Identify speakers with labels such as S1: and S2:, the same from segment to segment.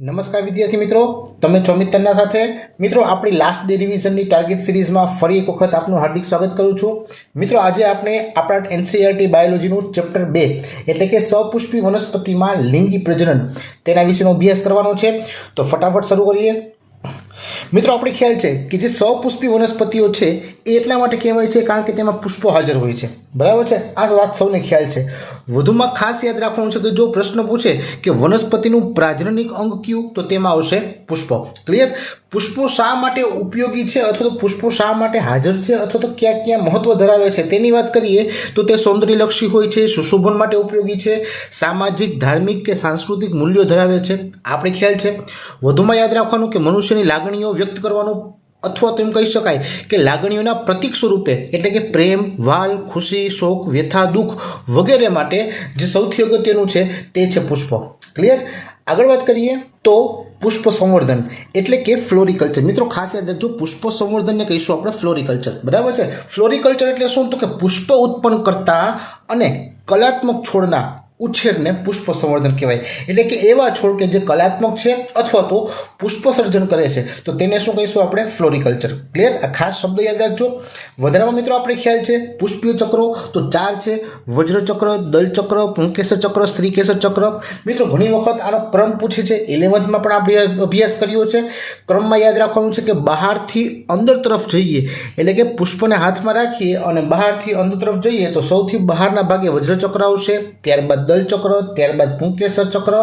S1: નમસ્કાર વિદ્યાર્થી મિત્રો, તમે છો મિત્રના સાથે મિત્રો આપણી લાસ્ટ ડે રિવિઝનની ટાર્ગેટ સિરીઝમાં ફરી એક વખત આપનું હાર્દિક સ્વાગત કરું છું. મિત્રો આજે આપણે આપણા એનસીઈઆરટી બાયોલોજીનું ચેપ્ટર 2 એટલે કે સપુષ્પી વનસ્પતિમાં લિંગી પ્રજનન તેના વિશેનો અભ્યાસ કરવાનો છે. તો ફટાફટ શરૂ કરીએ. મિત્રો આપણે ખ્યાલ છે કે જે સપુષ્પી વનસ્પતિઓ છે એ એટલા માટે કહેવાય છે કારણ કે તેમાં પુષ્પો હાજર હોય છે, બરાબર છે. આ વાત સૌને ખ્યાલ છે. વધુમાં ખાસ યાદ રાખવાનું છે કે જો પ્રશ્ન પૂછે કે વનસ્પતિનું પ્રાજનનિક અંગ કયું, તો તેમાં આવશે પુષ્પો. ક્લિયર? પુષ્પો શા માટે ઉપયોગી છે અથવા તો પુષ્પો શા માટે હાજર છે અથવા તો ક્યાં ક્યાં મહત્વ ધરાવે છે તેની વાત કરીએ તો તે સૌંદર્યલક્ષી હોય છે, સુશોભન માટે ઉપયોગી છે, સામાજિક, ધાર્મિક કે સાંસ્કૃતિક મૂલ્યો ધરાવે છે. આપણે ખ્યાલ છે. વધુમાં યાદ રાખવાનું કે મનુષ્યની લાગણીઓ વ્યક્ત કરવાનું અથવા તો એમ કહી શકાય કે લાગણીઓના પ્રતીક સ્વરૂપે એટલે કે પ્રેમ, વાલ, ખુશી, શોક, વ્યથા, દુઃખ વગેરે માટે જે સૌથી અગત્યનું છે તે છે પુષ્પો. ક્લિયર? આગળ વાત કરીએ તો પુષ્પ સંવર્ધન એટલે કે ફ્લોરિકલ્ચર. મિત્રો ખાસ યાદ રાખજો, પુષ્પ સંવર્ધનને કહીશું આપણે ફ્લોરિકલ્ચર, બરાબર છે. ફ્લોરિકલ્ચર એટલે શું? તો કે પુષ્પ ઉત્પન્ન કરતા અને કલાત્મક છોડના ઉછેરને પુષ્પ સંવર્ધન કહેવાય. એટલે કે એવા છોડ કે જે કલાત્મક છે અથવા તો પુષ્પ સર્જન કરે છે તો તેને શું કહીશું આપણે? ફ્લોરિકલ્ચર. ક્લિયર? આ ખાસ શબ્દ યાદ રાખજો. વધારામાં મિત્રો આપણે ખ્યાલ છે પુષ્પીય ચક્રો તો 4 છે: વજ્ર ચક્ર, દલ ચક્ર, પુંકેસર ચક્ર, સ્ત્રીકેસર ચક્ર. મિત્રો ઘણી વખત આનો ક્રમ પૂછે છે. 11th માં પણ આપણે અભ્યાસ કર્યો છે. ક્રમમાં યાદ રાખવાનું છે કે બહારથી અંદર તરફ જઈએ એટલે કે પુષ્પને હાથમાં રાખીએ અને બહારથી અંદર તરફ જઈએ તો સૌથી બહારના ભાગે વજ્ર ચક્ર આવશે, ત્યારબાદ દલ ચક્ર, ત્યારબાદ પુંકેસર ચક્ર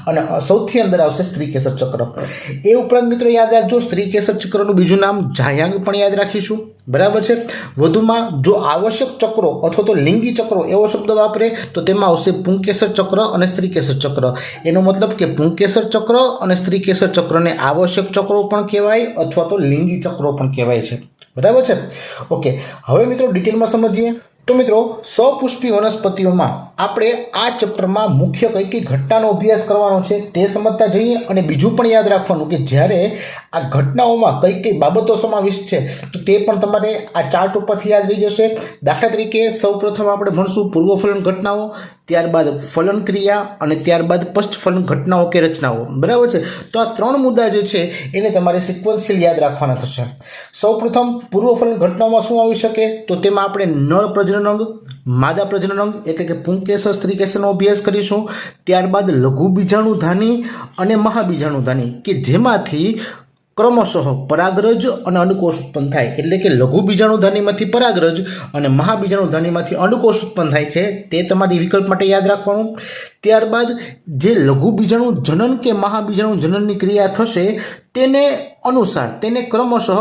S1: અને સૌથી અંદર આવશે સ્ત્રીકેસર ચક્ર. એ ઉપરાંત મિત્રો યાદ રાખજો સ્ત્રીકેસર ચક્રનું બીજું નામ જાયાંગ પણ યાદ રાખીશું, બરાબર છે. વધુમાં જો આવશ્યક ચક્રો અથવા તો લિંગી ચક્રો એવો શબ્દ વાપરે તો તેમાં આવશે પુંકેસર ચક્ર અને સ્ત્રીકેસર ચક્ર. એનો મતલબ કે પુંકેસર ચક્ર અને સ્ત્રીકેસર ચક્રને આવશ્યક ચક્રો પણ કહેવાય અથવા તો લિંગી ચક્રો પણ કહેવાય છે, બરાબર છે. ઓકે, હવે મિત્રો ડિટેલમાં સમજીએ. તો મિત્રો સપુષ્પી વનસ્પતિઓમાં આપણે આ ચેપ્ટરમાં મુખ્ય કઈ કઈ ઘટનાનો અભ્યાસ કરવાનો છે તે સમજતા જઈએ અને બીજું પણ યાદ રાખવાનું કે જ્યારે આ ઘટનાઓમાં કઈ કઈ બાબતો સમાવિષ્ટ છે તો તે પણ તમારે આ ચાર્ટ ઉપરથી યાદ રહી જશે. દાખલા તરીકે સૌપ્રથમ આપણે ભણશું પૂર્વફલન ઘટનાઓ, ત્યારબાદ ફલન ક્રિયા અને ત્યારબાદ પશ્ચફલન ઘટનાઓ કે રચનાઓ, બરાબર છે. તો આ 3 મુદ્દા જે છે એને તમારે સિક્વન્શિયલ યાદ રાખવાના થશે. સૌપ્રથમ પૂર્વફલન ઘટનાઓમાં શું આવી શકે તો તેમાં આપણે નર પ્રજનન અંગ, માદા પ્રજનન અંગ એટલે કે પુંકેસર, સ્ત્રીકેસરનો અભ્યાસ કરીશું. ત્યારબાદ લઘુ બીજાણુધાની અને મહાબીજાણુધાની કે જેમાંથી ક્રમશઃ પરાગરજ અને અંડકોષ ઉત્પન્ન થાય એટલે કે લઘુ બીજાણુધાનીમાંથી પરાગરજ અને મહાબીજાણુધાનીમાંથી અંડકોષ ઉત્પન્ન થાય છે તે તમારી વિકલ્પ માટે યાદ રાખવાનું. ત્યારબાદ જે લઘુ બીજાણુ જનન કે મહાબીજાણુ જનનની ક્રિયા થશે તેને અનુસાર તેને ક્રમશઃ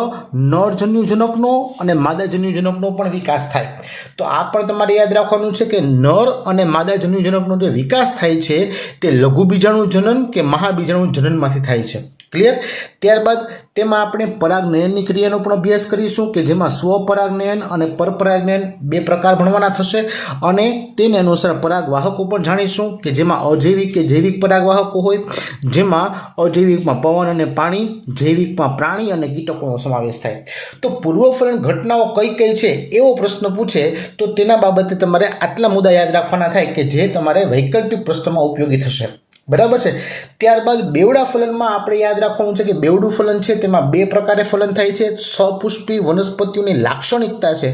S1: નરજન્યુજનકનો અને માદાજન્યુજનકનો પણ વિકાસ થાય. તો આ પણ તમારે યાદ રાખવાનું છે કે નર અને માદાજન્યુજનકનો જે વિકાસ થાય છે તે લઘુ બીજાણુ જનન કે મહાબીજાણુ જનનમાંથી થાય છે. ક્લિયર? ત્યારબાદ તેમાં આપણે પરાગનયનની ક્રિયાનો પણ અભ્યાસ કરીશું કે જેમાં સ્વપરાગનયન અને પરપરાગનયન 2 પ્રકાર ભણવાના થશે અને તેને અનુસાર પરાગવાહકો પણ જાણીશું કે જેમાં અજૈવિક કે જૈવિક પરાગવાહકો હોય, જેમાં અજૈવિકમાં પવન અને પાણી, જૈવિકમાં પ્રાણી અને કીટકોનો સમાવેશ થાય. તો પૂર્વફલન ઘટનાઓ કઈ કઈ છે એવો પ્રશ્ન પૂછે તો તેના બાબતે તમારે આટલા મુદ્દા યાદ રાખવાના થાય કે જે તમારે વૈકલ્પિક પ્રશ્નમાં ઉપયોગી થશે, બરાબર છે. ત્યારબાદ બેવડા ફલનમાં આપણે યાદ રાખવાનું છે કે બેવડું ફલન છે તેમાં 2 પ્રકારે ફલન થાય છે. સપુષ્પી વનસ્પતિઓની લાક્ષણિકતા છે,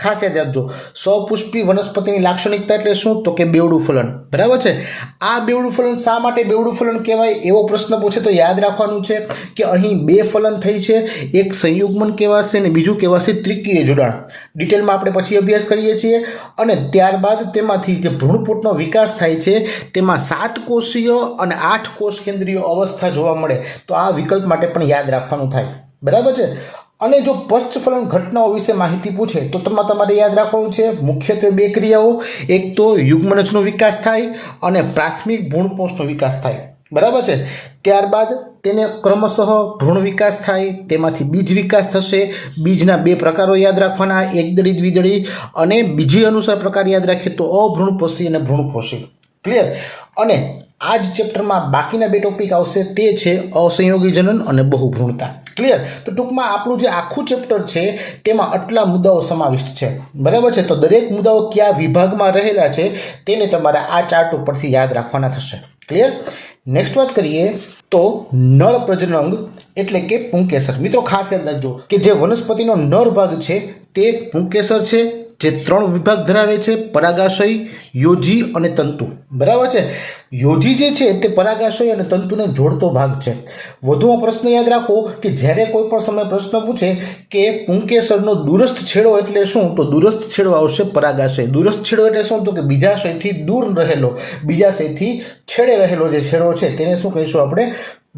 S1: ખાસ યાદ રાખજો. સપુષ્પી વનસ્પતિની લાક્ષણિકતા એટલે શું? તો કે બેવડું ફલન, બરાબર છે. આ બેવડું ફલન શા માટે બેવડું ફલન કહેવાય એવો પ્રશ્ન પૂછે તો યાદ રાખવાનું છે કે અહીં 2 ફલન થઈ છે. એક સંયુગ્મન કહેવાશે અને બીજું કહેવાશે ત્રિકીય જોડાણ. ડિટેલમાં આપણે પછી અભ્યાસ કરીએ છીએ. અને ત્યારબાદ તેમાંથી જે ભ્રૂણપોટનો વિકાસ થાય છે તેમાં 7 કોષીય અને 8 કોષ કેન્દ્રીય અવસ્થા જોવા મળે. તો આ વિકલ્પ માટે પણ યાદ રાખવાનું થાય, બરાબર છે. અને જો પશ્ચફલન ઘટનાઓ વિશે માહિતી પૂછે તો તમારે યાદ રાખવાનું છે મુખ્યત્વે 2 ક્રિયાઓ. એક તો યુગ્મનજનો વિકાસ થાય અને પ્રાથમિક ભ્રૂણપોષનો વિકાસ થાય, બરાબર છે. ત્યારબાદ તેને ક્રમશઃ ભ્રૂણ વિકાસ થાય, તેમાંથી બીજ વિકાસ થશે. બીજના 2 પ્રકારો યાદ રાખવાના, એકદળી, દ્વિદળી. અને બીજી અનુસાર પ્રકાર યાદ રાખીએ તો અભ્રૂણપોષી અને ભ્રૂણપોષી. ક્લિયર? અને આ જ ચેપ્ટરમાં બાકીના 2 ટોપિક આવશે તે છે અસંયોગી જનન અને બહુભ્રૂણતા. ક્લિયર? તો ટૂંકમાં આપણું જે આખું ચેપ્ટર છે તેમાં આટલા મુદ્દાઓ સમાવિષ્ટ છે, બરાબર છે. તો દરેક મુદ્દાઓ કયા વિભાગમાં રહેલા છે તેને તમારે આ ચાર્ટ ઉપરથી યાદ રાખવાના થશે. ક્લિયર? નેક્સ્ટ વાત કરીએ તો નર પ્રજનન અંગ એટલે કે પુંકેસર. મિત્રો ખાસ યાદ રાખજો કે જે વનસ્પતિનો નર ભાગ છે તે પુંકેસર છે, જે 3 વિભાગ ધરાવે છે: પરાગાશય, યોજી અને તંતુ. બરાબર છે. યોજી જે છે તે પરાગાશય અને તંતુને જોડતો ભાગ છે. વધુમાં પ્રશ્ન યાદ રાખો કે જ્યારે કોઈ પણ સમય પ્રશ્ન પૂછે કે પુંકેસરનો દૂરસ્થ છેડો એટલે શું, તો દૂરસ્થ છેડો આવશે પરાગાશય. દૂરસ્થ છેડો એટલે શું, તો કે બીજાશયથી દૂર રહેલો, બીજાશયથી છેડે રહેલો જે છેડો છે તેને શું કહીશું આપણે,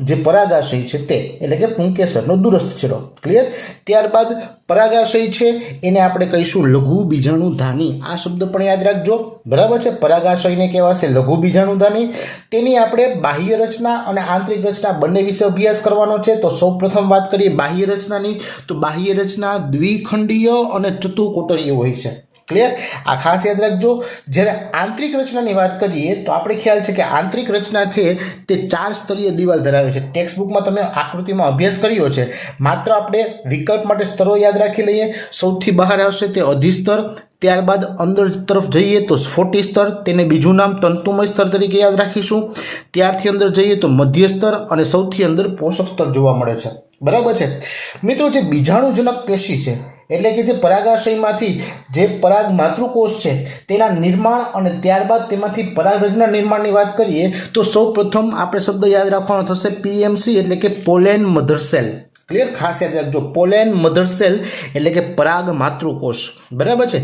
S1: જે પરાગાશય છે તે, એટલે કે પુંકેસરનો દૂરસ્થ છેડો. ક્લિયર. ત્યારબાદ પરાગાશય છે એને આપણે કહીશું લઘુ બીજાણુધાની. આ શબ્દ પણ યાદ રાખજો. બરાબર છે. પરાગાશયને કહેવાશે લઘુ બીજાણુધાની. તેની આપણે બાહ્ય રચના અને આંતરિક રચના બંને વિશે અભ્યાસ કરવાનો છે. તો સૌપ્રથમ વાત કરીએ બાહ્ય રચનાની, તો બાહ્ય રચના દ્વિખંડીય અને ચતુકોટરીય હોય છે. ક્લિયર. આ ખાસ યાદ રાખજો. જ્યારે આંતરિક રચનાની વાત કરીએ તો આપણે ખ્યાલ છે કે આંતરિક રચના છે તે 4 સ્તરીય દિવાલ ધરાવે છે. ટેક્સ્ટ બુકમાં તમે આકૃતિમાં અભ્યાસ કર્યો છે. માત્ર આપણે વિકલ્પ માટે સ્તરો યાદ રાખી લઈએ. સૌથી બહાર આવશે તે અધિસ્તર, ત્યારબાદ અંદર તરફ જઈએ તો સ્ફોટી સ્તર, તેને બીજું નામ તંતુમય સ્તર તરીકે યાદ રાખીશું. ત્યારથી અંદર જઈએ તો મધ્ય સ્તર અને સૌથી અંદર પોષક સ્તર જોવા મળે છે. બરાબર છે. મિત્રો જે બીજાણુજનક પેશી છે એટલે કે જે પરાગાશયમાંથી જે પરાગ માતૃકોષ છે તેના નિર્માણ અને ત્યારબાદ તેમાંથી પરાગરજના નિર્માણની વાત કરીએ તો સૌપ્રથમ આપણે શબ્દ યાદ રાખવાનો થશે પીએમસી એટલે કે પોલેન મધર સેલ. ક્લિયર. ખાસ યાદ રાખજો. પોલેન મધર સેલ એટલે કે પરાગ માતૃકોષ. બરાબર છે.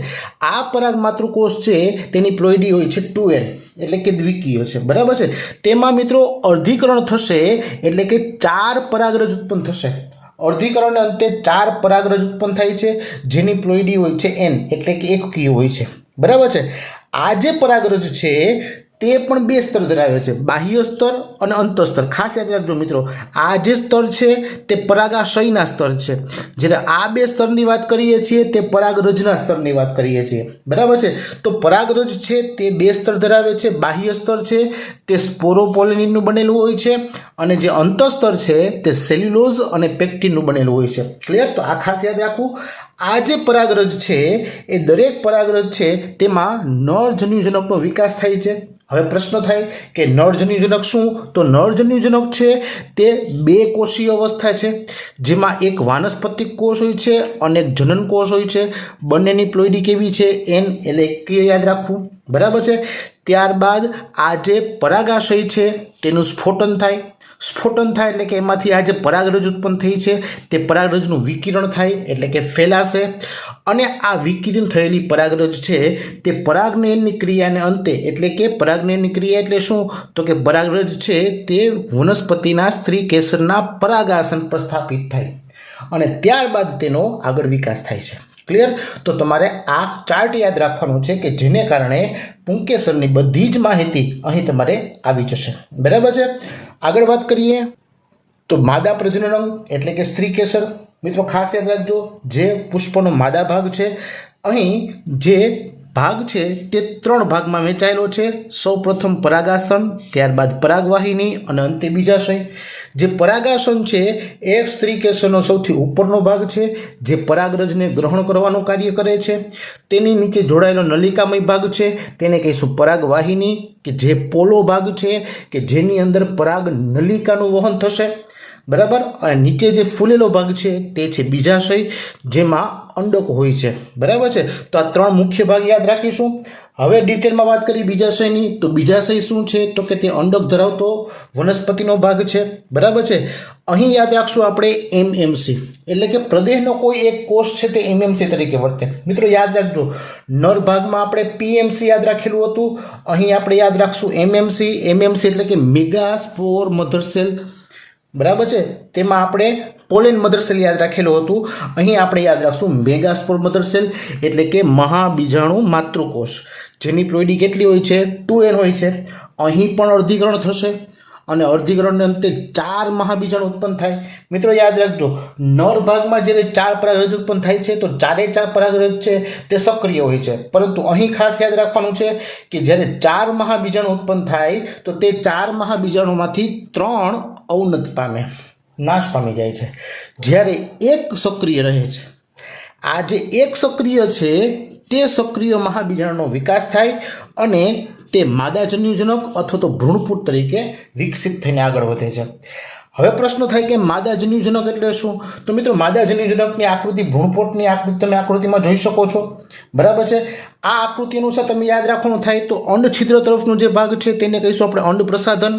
S1: આ પરાગ માતૃકોષ છે તેની પ્લોઇડી હોય છે 2n એટલે કે દ્વિકીય છે. બરાબર છે. તેમાં મિત્રો અર્ધીકરણ થશે એટલે કે 4 પરાગરજ ઉત્પન્ન થશે. અર્ધીકરણને અંતે 4 પરાગરજ ઉત્પન્ન થાય છે જેની પ્લોઇડી હોય છે n એટલે કે એકકીય હોય છે. બરાબર છે. આ જે પરાગરજ છે તે પણ 2 સ્તર ધરાવે છે, બાહ્ય સ્તર અને અંતઃસ્તર. ખાસ યાદ રાખજો મિત્રો, આ જે સ્તર છે તે પરાગાશયના સ્તર છે, જ્યારે આ 2 સ્તરની વાત કરીએ છીએ તે પરાગરજના સ્તરની વાત કરીએ છીએ. બરાબર છે. તો પરાગરજ છે તે 2 સ્તર ધરાવે છે. બાહ્ય સ્તર છે તે સ્પોરોપોલિનનું બનેલું હોય છે અને જે અંતઃસ્તર છે તે સેલ્યુલોઝ અને પેક્ટિનનું બનેલું હોય છે. ક્લિયર. તો આ ખાસ યાદ રાખવું. આ જે પરાગરજ છે એ દરેક પરાગરજ છે તેમાં નરજન્યુજનકનો વિકાસ થાય છે. હવે પ્રશ્ન થાય કે નરજન્યુજનક શું, તો નરજન્યુજનક છે તે 2 કોષીય અવસ્થા છે, જેમાં એક વાનસ્પતિક કોષ હોય છે અને એક જનન કોષ હોય છે. બંનેની પ્લોઇડી કેવી છે, n એટલે એકકીય યાદ રાખવું. બરાબર છે. ત્યારબાદ આ જે પરાગાશય છે તેનું સ્ફોટન થાય. સ્ફોટન થાય એટલે કે એમાંથી આ જે પરાગરજ ઉત્પન્ન થઈ છે તે પરાગરજનું વિકિરણ થાય એટલે કે ફેલાશે અને આ વિકિરણ થયેલી પરાગરજ છે તે પરાગનયનની ક્રિયાને અંતે એટલે કે પરાગનયનની ક્રિયા એટલે શું, તો કે પરાગરજ છે તે વનસ્પતિના સ્ત્રી કેસરના પરાગાસન પર સ્થાપિત થાય અને ત્યારબાદ તેનો આગળ વિકાસ થાય છે. ક્લિયર. તો તમારે આ ચાર્ટ યાદ રાખવાનું છે કે જેને કારણે પુંકેસરની બધી જ માહિતી અહીં તમારે આવી જશે. બરાબર છે. આગળ વાત કરીએ તો માદા પ્રજનન અંગ એટલે કે સ્ત્રી કેસર. મિત્રો ખાસ યાદ રાખજો, જે પુષ્પનો માદા ભાગ છે અહીં જે ભાગ છે તે 3 ભાગમાં વહેંચાયેલો છે. સૌપ્રથમ પરાગાસન, ત્યારબાદ પરાગવાહિની અને અંતે બીજાશય. જે પરાગાસન છે એ સ્ત્રી કેસરનો સૌથી ઉપરનો ભાગ છે જે પરાગરજને ગ્રહણ કરવાનું કાર્ય કરે છે. તેની નીચે જોડાયેલો નલિકામય ભાગ છે તેને કહીશું પરાગવાહિની, કે જે પોલો ભાગ છે કે જેની અંદર પરાગ નલિકાનું વહન થશે. બરાબર. અને નીચે જે ફૂલેલો ભાગ છે તે છે બીજાશય, જેમાં અંડક હોય છે. બરાબર છે. તો આ 3 મુખ્ય ભાગ યાદ રાખીશું. હવે ડિટેલમાં વાત કરીએ બીજાશયની. તો બીજાશય શું છે, તો કે તે અંડક ધરાવતો વનસ્પતિનો ભાગ છે. બરાબર છે. અહીં યાદ રાખશું આપણે એમએમસી એટલે કે પ્રદેહનો કોઈ એક કોષ છે તે એમએમસી તરીકે વર્તે. મિત્રો યાદ રાખજો, નર ભાગમાં આપણે પીએમસી યાદ રાખેલું હતું, અહીં આપણે યાદ રાખશું એમએમસી. એમએમસી એટલે કે મેગાસ્પોર મધર સેલ. બરાબર છે. તેમાં આપણે પોલેન મધર સેલ યાદ રાખેલું હતું, અહીં આપણે યાદ રાખશું મેગાસ્પોર મધર સેલ એટલે કે મહાબીજાણુ માતૃકોષ, જેની પ્લોઇડી કેટલી હોય છે, 2n હોય છે. અહીં પણ અર્ધીકરણ થશે અને અર્ધીકરણને અંતે 4 મહાબીજાણુ ઉત્પન્ન થાય. મિત્રો યાદ રાખજો, નર ભાગમાં જ્યારે 4 પરાગરજ ઉત્પન્ન થાય છે તો 4 પરાગરજ છે તે સક્રિય હોય છે, પરંતુ અહીં ખાસ યાદ રાખવાનું છે કે જ્યારે 4 મહાબીજાણુ ઉત્પન્ન થાય તો તે 4 મહાબીજાણુમાંથી 3 અવનત પામે, નાશ પામી જાય છે, જ્યારે એક સક્રિય રહે છે. આ જે એક સક્રિય છે તે સક્રિય મહાબીજાણુનો વિકાસ થાય અને તે માદાજન્યુજનક અથવા તો ભ્રૂણપુટ તરીકે વિકસિત થઈને આગળ વધે છે. હવે પ્રશ્ન થાય કે માદાજન્યુજનક એટલે શું? તો મિત્રો માદાજન્યુજનકની આકૃતિ ભ્રૂણપોટની આકૃતિ તમે આકૃતિમાં જોઈ શકો છો, બરાબર છે. આ આકૃતિ અનુસાર તમે યાદ રાખવાનું થાય તો અંડ છિદ્ર તરફનો જે ભાગ છે તેને કહીશું આપણે અંડ પ્રસાધન,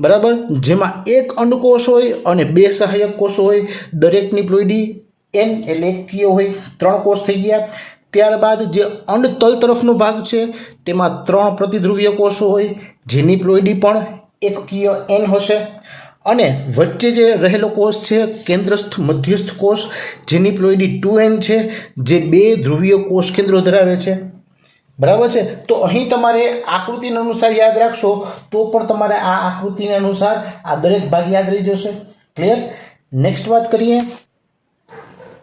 S1: બરાબર, જેમાં એક અંડકોષ હોય અને બે સહાયક કોષો હોય. દરેકની પ્લોઇડી એન એટલે એકકીય હોય, 3 કોષ થઈ ગયા. ત્યારબાદ જે અંડ તલ તરફનો ભાગ છે તેમાં 3 પ્રતિધ્રુવીય કોષો હોય, જેની પ્લોઇડી પણ એકકીય એન હશે. અને વચ્ચે જે રહેલો કોષ છે કેન્દ્રસ્થ મધ્યસ્થ કોષ, જેની પ્લોઇડી 2n છે, જે 2 ધ્રુવીય કોષ કેન્દ્રો ધરાવે છે, બરાબર છે. તો અહીં તમારે આકૃતિના અનુસાર યાદ રાખશો તો પણ તમારે આ આકૃતિના અનુસાર આ દરેક ભાગ યાદ રહી જશે. ક્લિયર? નેક્સ્ટ વાત કરીએ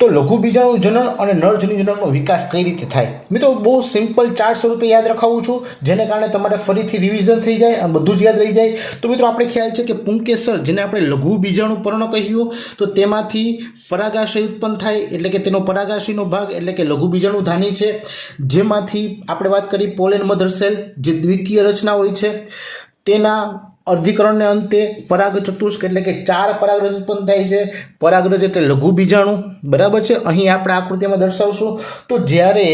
S1: તો લઘુ બીજાણુ જનન અને નરજન્યુજનનનો વિકાસ કઈ રીતે થાય. મિત્રો બહુ સિમ્પલ ચાર્ટ સ્વરૂપે યાદ રખાવું છું, જેને કારણે તમારે ફરીથી રિવિઝન થઈ જાય અને બધું જ યાદ રહી જાય. તો મિત્રો આપણે ખ્યાલ છે કે પુંકેસર, જેને આપણે લઘુ બીજાણુ પર્ણ કહ્યું, તો તેમાંથી પરાગાશય ઉત્પન્ન થાય, એટલે કે તેનો પરાગાશયનો ભાગ એટલે કે લઘુ બીજાણુ ધાની છે, જેમાંથી આપણે વાત કરી પોલેન મધર સેલ જે દ્વિકીય રચના હોય છે, તેના અર્ધીકરણને અંતે પરાગ ચતુષ્ક એટલે કે 4 પરાગરજ ઉત્પન્ન થાય છે. પરાગરજ એટલે લઘુ બીજાણુ, બરાબર છે. અહીં આપણે આકૃતિમાં દર્શાવશું. તો જ્યારે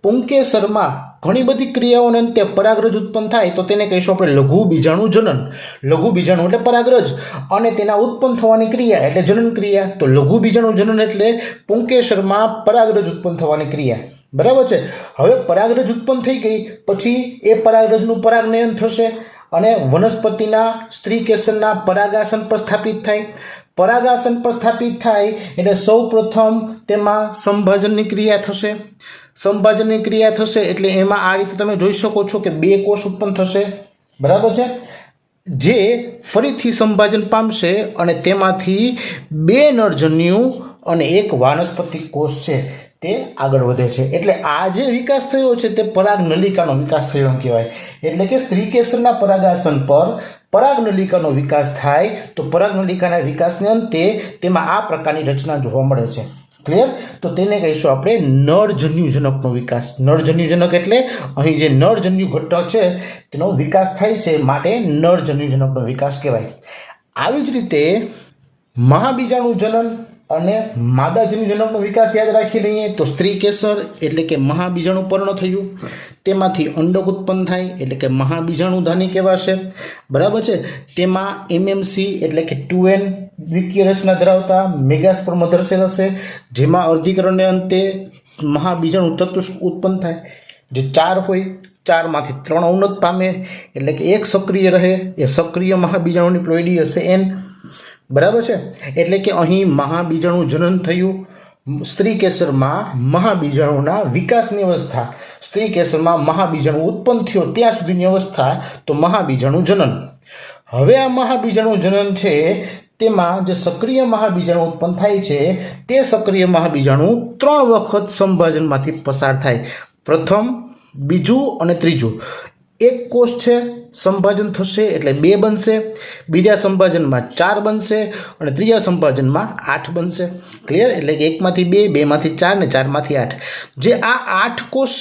S1: પુંકેસરમાં ઘણી બધી ક્રિયાઓને અંતે પરાગરજ ઉત્પન્ન થાય તો તેને કહીશું આપણે લઘુ બીજાણુ જનન. લઘુ બીજાણુ એટલે પરાગરજ અને તેના ઉત્પન્ન થવાની ક્રિયા એટલે જનન ક્રિયા. તો લઘુ બીજાણુ જનન એટલે પુંકેસરમાં પરાગરજ ઉત્પન્ન થવાની ક્રિયા, બરાબર છે. હવે પરાગરજ ઉત્પન્ન થઈ ગઈ પછી એ પરાગરજનું પરાગનયન થશે અને વનસ્પતિના સ્ત્રી કેસરના પરાગાસન પર સ્થાપિત થાય. પરાગાસન પર સ્થાપિત થાય એટલે સૌ પ્રથમ તેમાં સંભાજનની ક્રિયા થશે. સંભાજનની ક્રિયા થશે એટલે એમાં આ રીતે તમે જોઈ શકો છો કે 2 કોષ ઉત્પન્ન થશે, બરાબર છે, જે ફરીથી સંભાજન પામશે અને તેમાંથી 2 નરજન્યુ અને 1 વાનસ્પતિક કોષ છે તે આગળ વધે છે. એટલે આ જે વિકાસ થયો છે તે પરાગનલિકાનો વિકાસ થયો એમ કહેવાય. એટલે કે સ્ત્રી કેસરના પરાગાસન પર પરાગનલિકાનો વિકાસ થાય તો પરાગનલિકાના વિકાસને અંતે તેમાં આ પ્રકારની રચના જોવા મળે છે. ક્લિયર? તો તેને કહીશું આપણે નરજન્યુજનકનો વિકાસ. નરજન્યુજનક એટલે અહીં જે નરજન્યુ ઘટક છે તેનો વિકાસ થાય છે, માટે નરજન્યુજનકનો વિકાસ કહેવાય. આવી જ રીતે મહાબીજાણુ જનન અને માદાજન્યુજનકનો વિકાસ યાદ રાખી લઈએ તો સ્ત્રી કેસર એટલે કે મહાબીજાણુ પર્ણ થયું, તેમાંથી અંડક ઉત્પન્ન થાય એટલે કે મહાબીજાણુ ધાની કહેવાશે, બરાબર છે. તેમાં એમએમસી એટલે કે 2n દ્વિકીય રચના ધરાવતા મેગાસ્પર્મ મધર સેલ હશે, જેમાં અર્ધીકરણને અંતે મહાબીજાણુ ચતુષ્ક ઉત્પન્ન થાય, જે 4 હોય. 4 માંથી 3 અવનત પામે એટલે કે 1 સક્રિય રહે. એ સક્રિય મહાબીજાણુની પ્લોઇડી હશે n, બરાબર છે. એટલે કે અહીં મહાબીજાણુ જનન થયું. સ્ત્રી કેસરમાં મહાબીજાણુના વિકાસની અવસ્થા, સ્ત્રી કેસરમાં મહાબીજાણુ ઉત્પન્ન થયો ત્યાં સુધીની અવસ્થા તો મહાબીજાણુ જનન. હવે આ મહાબીજાણુ જનન છે તેમાં જે સક્રિય મહાબીજાણુ ઉત્પન્ન થાય છે તે સક્રિય મહાબીજાણુ 3 વખત સંભાજનમાંથી પસાર થાય. પ્રથમ, બીજું અને ત્રીજું. એક કોષ છે સંભાજન થશે એટલે 2 બનશે, બીજા સંભાજનમાં 4 બનશે અને ત્રીજા સંભાજનમાં 8 બનશે. ક્લિયર? એટલે કે 1 માંથી 2, 2 માંથી 4 ને 4 માંથી 8. જે આ 8 કોષ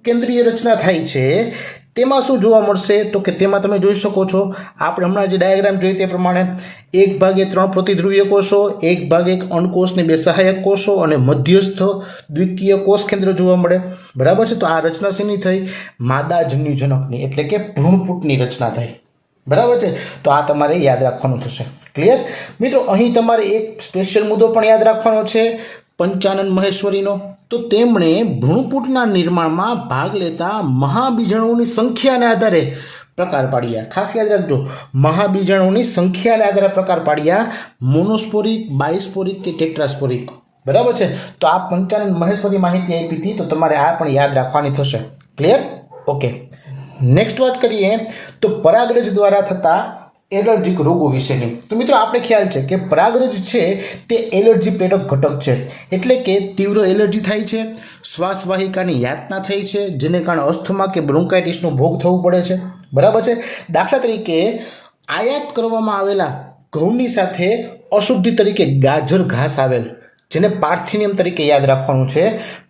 S1: કેન્દ્રીય રચના થાય છે તેમાં શું જોવા મળશે તો કે તેમાં તમે જોઈ શકો છો, આપણે હમણાં જે ડાયાગ્રામ જોઈ તે પ્રમાણે 1/3 પ્રતિધ્રુવીય કોષો, 1/1 અંડકોષ ને 2 સહાયક કોષો અને મધ્યસ્થ દ્વિકીય કોષ કેન્દ્ર જોવા મળે, બરાબર છે. તો આ રચના શેની થઈ? માદાજન્યુજનકની એટલે કે ભ્રૂણપુટની રચના થઈ, બરાબર છે. તો આ તમારે યાદ રાખવાનું થશે. ક્લિયર? મિત્રો અહીં તમારે એક સ્પેશિયલ મુદ્દો પણ યાદ રાખવાનો છે પંચાનન મહેશ્વરીનો. તો તેમણે ભ્રૂણપુટના નિર્માણમાં ભાગ લેતા મહાબીજાણુઓની સંખ્યાને આધારે પ્રકાર પાડ્યા. ખાસ યાદ રાખજો, મહાબીજાણુઓની સંખ્યાને આધારે પ્રકાર પાડ્યા. મોનોસ્પોરિક, બાયસ્પોરિક કે ટેટ્રાસ્પોરિક, બરાબર છે. તો આ પંચાનન મહેશ્વરી માહિતી આપી હતી તો તમારે આ પણ યાદ રાખવાની થશે. ક્લિયર? ઓકે. નેક્સ્ટ વાત કરીએ તો પરાગરજ દ્વારા થતા એલર્જીક રોગો વિશેની. તો મિત્રો આપણે ખ્યાલ છે કે પરાગરજ છે તે એલર્જી પ્રેરક ઘટક છે, એટલે કે તીવ્ર એલર્જી થાય છે, શ્વાસવાહિકાની યાતના થઈ છે, જેને કારણે અસ્થમા કે બ્રોન્કાઇટિસનો ભોગ થવું પડે છે, બરાબર છે. દાખલા તરીકે આયાત કરવામાં આવેલા ઘઉંની સાથે અશુદ્ધિ તરીકે ગાજર ઘાસ આવેલ, જેને પાર્થિનિયમ તરીકે યાદ રાખવાનું છે,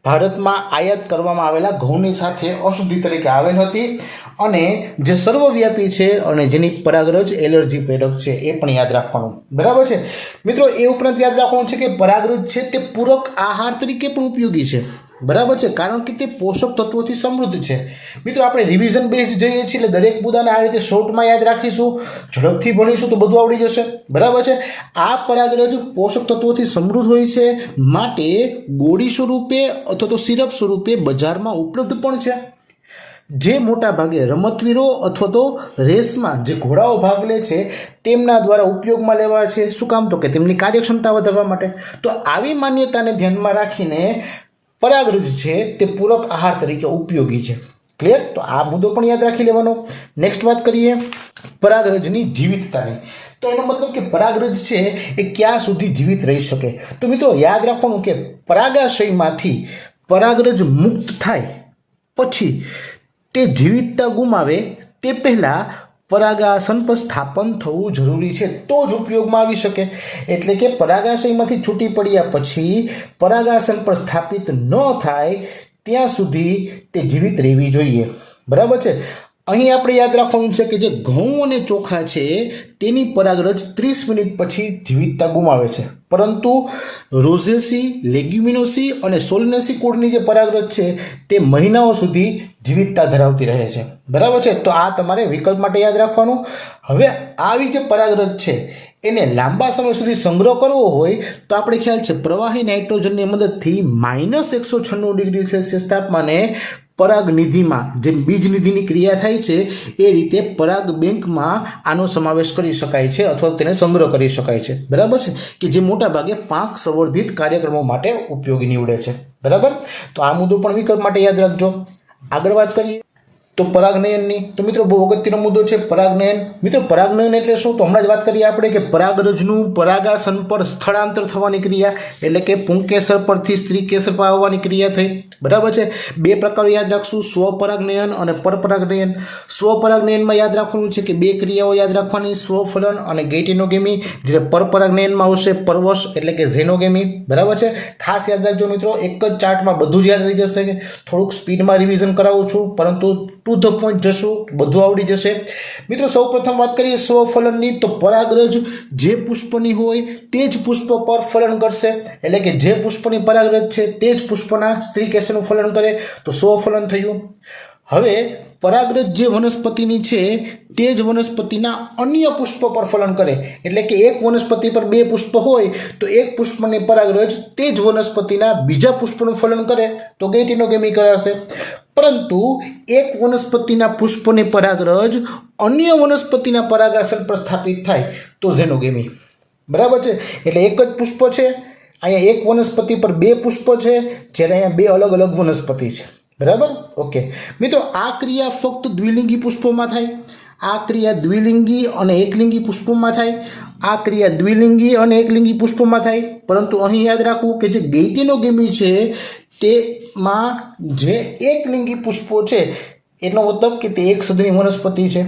S1: ભારતમાં આયાત કરવામાં આવેલા ઘઉંની સાથે અશુદ્ધિ તરીકે આવેલ હતી અને જે સર્વવ્યાપી છે અને જેની પરાગરજ એલર્જી પ્રેરક છે એ પણ યાદ રાખવાનું. બરાબર છે મિત્રો. એ ઉપરાંત યાદ રાખવાનું છે કે પરાગરજ છે તે પૂરક આહાર તરીકે પણ ઉપયોગી છે. બરાબર છે, કારણ કે તે પોષક તત્વોથી સમૃદ્ધ છે. મિત્રો આપણે રિવિઝન બેઝ જઈએ છીએ એટલે દરેક મુદ્દાને આ રીતે શોર્ટમાં યાદ રાખીશું, ઝડપથી ભણીશું તો બધું આવડી જશે. બરાબર છે. આ પરાગરજ પોષક તત્વોથી સમૃદ્ધ હોય છે, માટે ગોળી સ્વરૂપે અથવા તો સિરપ સ્વરૂપે બજારમાં ઉપલબ્ધ પણ છે, જે મોટા ભાગે રમતવીરો અથવા તો રેસમાં જે ઘોડાઓ ભાગ લે છે તેમના દ્વારા ઉપયોગમાં લેવા છે. શું કામ? તો કે તેમની કાર્યક્ષમતા વધારવા માટે. તો આવી માન્યતાને ધ્યાનમાં રાખીને પરાગરજ છે તે પૂરક આહાર તરીકે ઉપયોગી છે. ક્લિયર? તો આ મુદ્દો પણ યાદ રાખી લેવાનો. નેક્સ્ટ વાત કરીએ પરાગરજની જીવિતતાની. તો એનો મતલબ કે પરાગરજ છે એ ક્યાં સુધી જીવિત રહી શકે. તો મિત્રો યાદ રાખવાનું કે પરાગાશયમાંથી પરાગરજ મુક્ત થાય પછી તે જીવિતતા ગુમાવે તે પહેલાં પરાગાસન પર સ્થાપન થવું જરૂરી છે, તો જ ઉપયોગમાં આવી શકે. એટલે કે પરાગાશયમાંથી છૂટી પડ્યા પછી પરાગાસન પર સ્થાપિત ન થાય ત્યાં સુધી તે જીવિત રહેવી જોઈએ. બરાબર છે. અહીં આપણે યાદ રાખવાનું છે કે જે ઘઉં અને ચોખા છે તેની પરાગરજ 30 મિનિટ પછી જીવિતતા ગુમાવે છે, પરંતુ રોઝેસી, લેગ્યુમિનોસી અને સોલેનેસી કુળની જે પરાગરજ છે તે મહિનાઓ સુધી જીવિતતા ધરાવતી રહે છે. બરાબર છે. તો આ તમારે વિકલ્પ માટે યાદ રાખવાનું. હવે આવી જે પરાગરજ છે એને લાંબા સમય સુધી સંગ્રહ કરવો હોય તો આપણે ખ્યાલ છે પ્રવાહી નાઇટ્રોજનની મદદથી -196 ડિગ્રી સેલ્સિયસ તાપમાને પરાગ નિધિમાં જે બીજ નિધિની ક્રિયા થાય છે એ રીતે પરાગ બેંકમાં આનો સમાવેશ કરી શકાય છે અથવા તેને સંગ્રહ કરી શકાય છે. બરાબર છે, કે જે મોટા ભાગે પાંખ સંવર્ધિત કાર્યક્રમો માટે ઉપયોગી નીવડે છે. બરાબર. તો આ મુદ્દો પણ વિકલ્પ માટે યાદ રાખજો. આગળ વાત કરીએ તો પરાગનયનની. તો મિત્રો બહુ અગત્યનો મુદ્દો છે પરાગનયન. મિત્રો પરાગનયન એટલે શું? તો હમણાં જ વાત કરીએ આપણે કે પરાગરજનું પરાગાસન પર સ્થળાંતર થવાની ક્રિયા, એટલે કે પુંકેસર પરથી સ્ત્રીકેસર પર આવવાની ક્રિયા થઈ. બરાબર છે. બે પ્રકારો યાદ રાખશું, સ્વપરાગનયન અને પરપરાગનયન. સ્વપરાગનયનમાં યાદ રાખવાનું છે કે બે ક્રિયાઓ યાદ રાખવાની, સ્વફલન અને ગેઇટિનોગેમી. જ્યારે પરપરાગનયનમાં આવશે પરવશ એટલે કે ઝેનોગેમી. બરાબર છે. ખાસ યાદ રાખજો મિત્રો, એક જ ચાર્ટમાં બધું જ યાદ રહી જશે. થોડુંક સ્પીડમાં રિવિઝન કરાવું છું, પરંતુ ટુ ધ પોઈન્ટ જશું, બધું આવડી જશે. મિત્રો સૌ પ્રથમ વાત કરીએ સ્વફલનની. તો પરાગરજ જે પુષ્પની હોય તે જ પુષ્પ પર ફલન કરશે, એટલે કે જે પુષ્પની પરાગરજ છે તે જ પુષ્પના સ્ત્રીકેસરનું ફલન કરે, તો સ્વફલન થયું. હવે પરાગરજ જે વનસ્પતિની છે તે જ વનસ્પતિના અન્ય પુષ્પ પર ફલન કરે, એટલે કે એક વનસ્પતિ પર બે પુષ્પ હોય તો એક પુષ્પની પરાગરજ તે જ વનસ્પતિના બીજા પુષ્પનું ફલન કરે તો ગેઇટિનોગેમી કરાશે. પરંતુ એક વનસ્પતિના પુષ્પની પરાગરજ અન્ય વનસ્પતિના પરાગાસન પર સ્થાપિત થાય તો ઝેનોગેમી. બરાબર છે. એટલે એક જ પુષ્પ છે, અહીંયા એક વનસ્પતિ પર બે પુષ્પ છે, જ્યારે અહીંયા બે અલગ અલગ વનસ્પતિ છે. બરાબર. ઓકે મિત્રો, આ ક્રિયા ફક્ત દ્વિલિંગી પુષ્પોમાં થાય. આ ક્રિયા દ્વિલિંગી અને એકલિંગી પુષ્પોમાં થાય. આ ક્રિયા દ્વિલિંગી અને એકલિંગી પુષ્પોમાં થાય. પરંતુ અહીં યાદ રાખવું કે જે ગેઇટિનોગેમી છે તેમાં જે એકલિંગી પુષ્પો છે એનો મતલબ કે તે એક સદની વનસ્પતિ છે.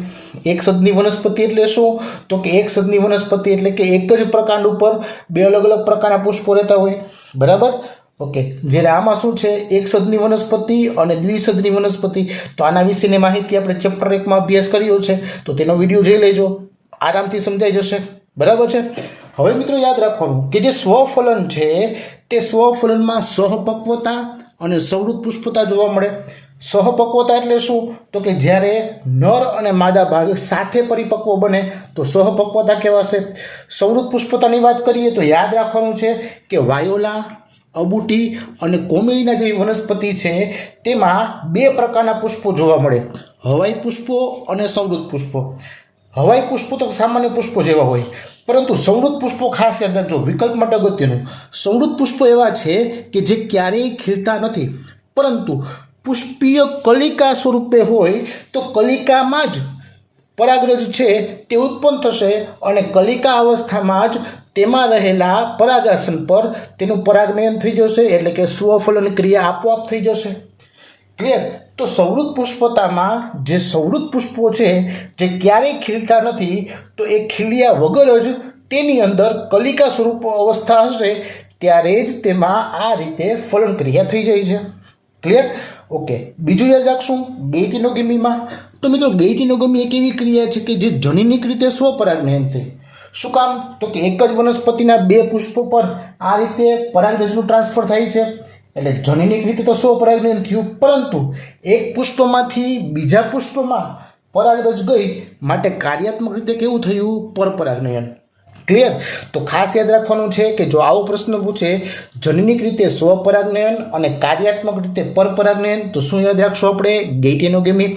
S1: એક સદની વનસ્પતિ એટલે શું? તો કે એક સદની વનસ્પતિ એટલે કે એક જ પ્રકાંડ ઉપર બે અલગ અલગ પ્રકારના પુષ્પો રહેતા હોય. બરાબર. ઓકે. જ્યારે આમાં શું છે, એક સદની વનસ્પતિ અને દ્વિસદની વનસ્પતિ. તો આના વિશેની માહિતી આપણે ચેપ્ટર 1માં અભ્યાસ કર્યો છે, તો તેનો વિડીયો જોઈ લેજો, આરામથી સમજાઈ જશે. બરાબર છે. હવે મિત્રો યાદ રાખવાનું કે જે સ્વફલન છે તે સ્વફલનમાં સહપક્વતા અને સંવૃત પુષ્પતા જોવા મળે. સહપક્વતા એટલે શું? તો કે જ્યારે નર અને માદા ભાગ સાથે પરિપક્વ બને તો સહપક્વતા કહેવાશે. સંવૃત પુષ્પતાની વાત કરીએ તો યાદ રાખવાનું છે કે વાયોલા, અબુટી અને કોમેલિના જેવી વનસ્પતિ છે તેમાં બે પ્રકારના પુષ્પો જોવા મળે, હવાઈ પુષ્પો અને સંવૃત પુષ્પો. હવાઈ પુષ્પો તો સામાન્ય પુષ્પો જેવા હોય, પરંતુ સંવૃત પુષ્પો ખાસ યાદ રાખજો, વિકલ્પ માટે અગત્યનું. સંવૃત પુષ્પો એવા છે કે જે ક્યારેય ખીલતા નથી, પરંતુ પુષ્પીય કલિકા સ્વરૂપે હોય તો કલિકામાં જ પરાગરજ છે તે ઉત્પન્ન થશે અને કલિકા અવસ્થામાં જ તેમાં રહેલા પરાગાસન પર તેનું પરાગનયન થઈ જશે, એટલે કે સ્વફલન ક્રિયા આપોઆપ થઈ જશે. ક્લિયર? તો સંવૃત પુષ્પતામાં જે સંવૃત પુષ્પો છે જે ક્યારેય ખીલતા નથી, તો એ ખીલ્યા વગર જ તેની અંદર કલિકા સ્વરૂપ અવસ્થા હશે ત્યારે જ તેમાં આ રીતે ફલન ક્રિયા થઈ જાય છે. ક્લિયર? ઓકે, બીજું યાદ રાખશું ગેઇટિનોગેમીમાં. તો મિત્રો ગેઇટિનોગેમી એક એવી ક્રિયા છે કે જે જનીનિક રીતે સ્વપરાગનયન થઈ. શું કામ? તો કે એક જ વનસ્પતિના 2 પુષ્પો પર આ રીતે પરાગરજનું ટ્રાન્સફર થાય છે. એટલે જનીનિક રીતે તો સ્વપરાગનયન થયું, પરંતુ એક પુષ્પમાંથી બીજા પુષ્પમાં પરાગરજ ગઈ માટે કાર્યાત્મક રીતે કેવું થયું? પરપરાગનયન. ક્લિયર? તો ખાસ યાદ રાખવાનું છે કે જો આવો પ્રશ્ન પૂછે જનીનિક રીતે સ્વપરાગનયન અને કાર્યાત્મક રીતે પરપરાગનયન, તો શું યાદ રાખશું આપણે? ગેઇટિનોગેમી.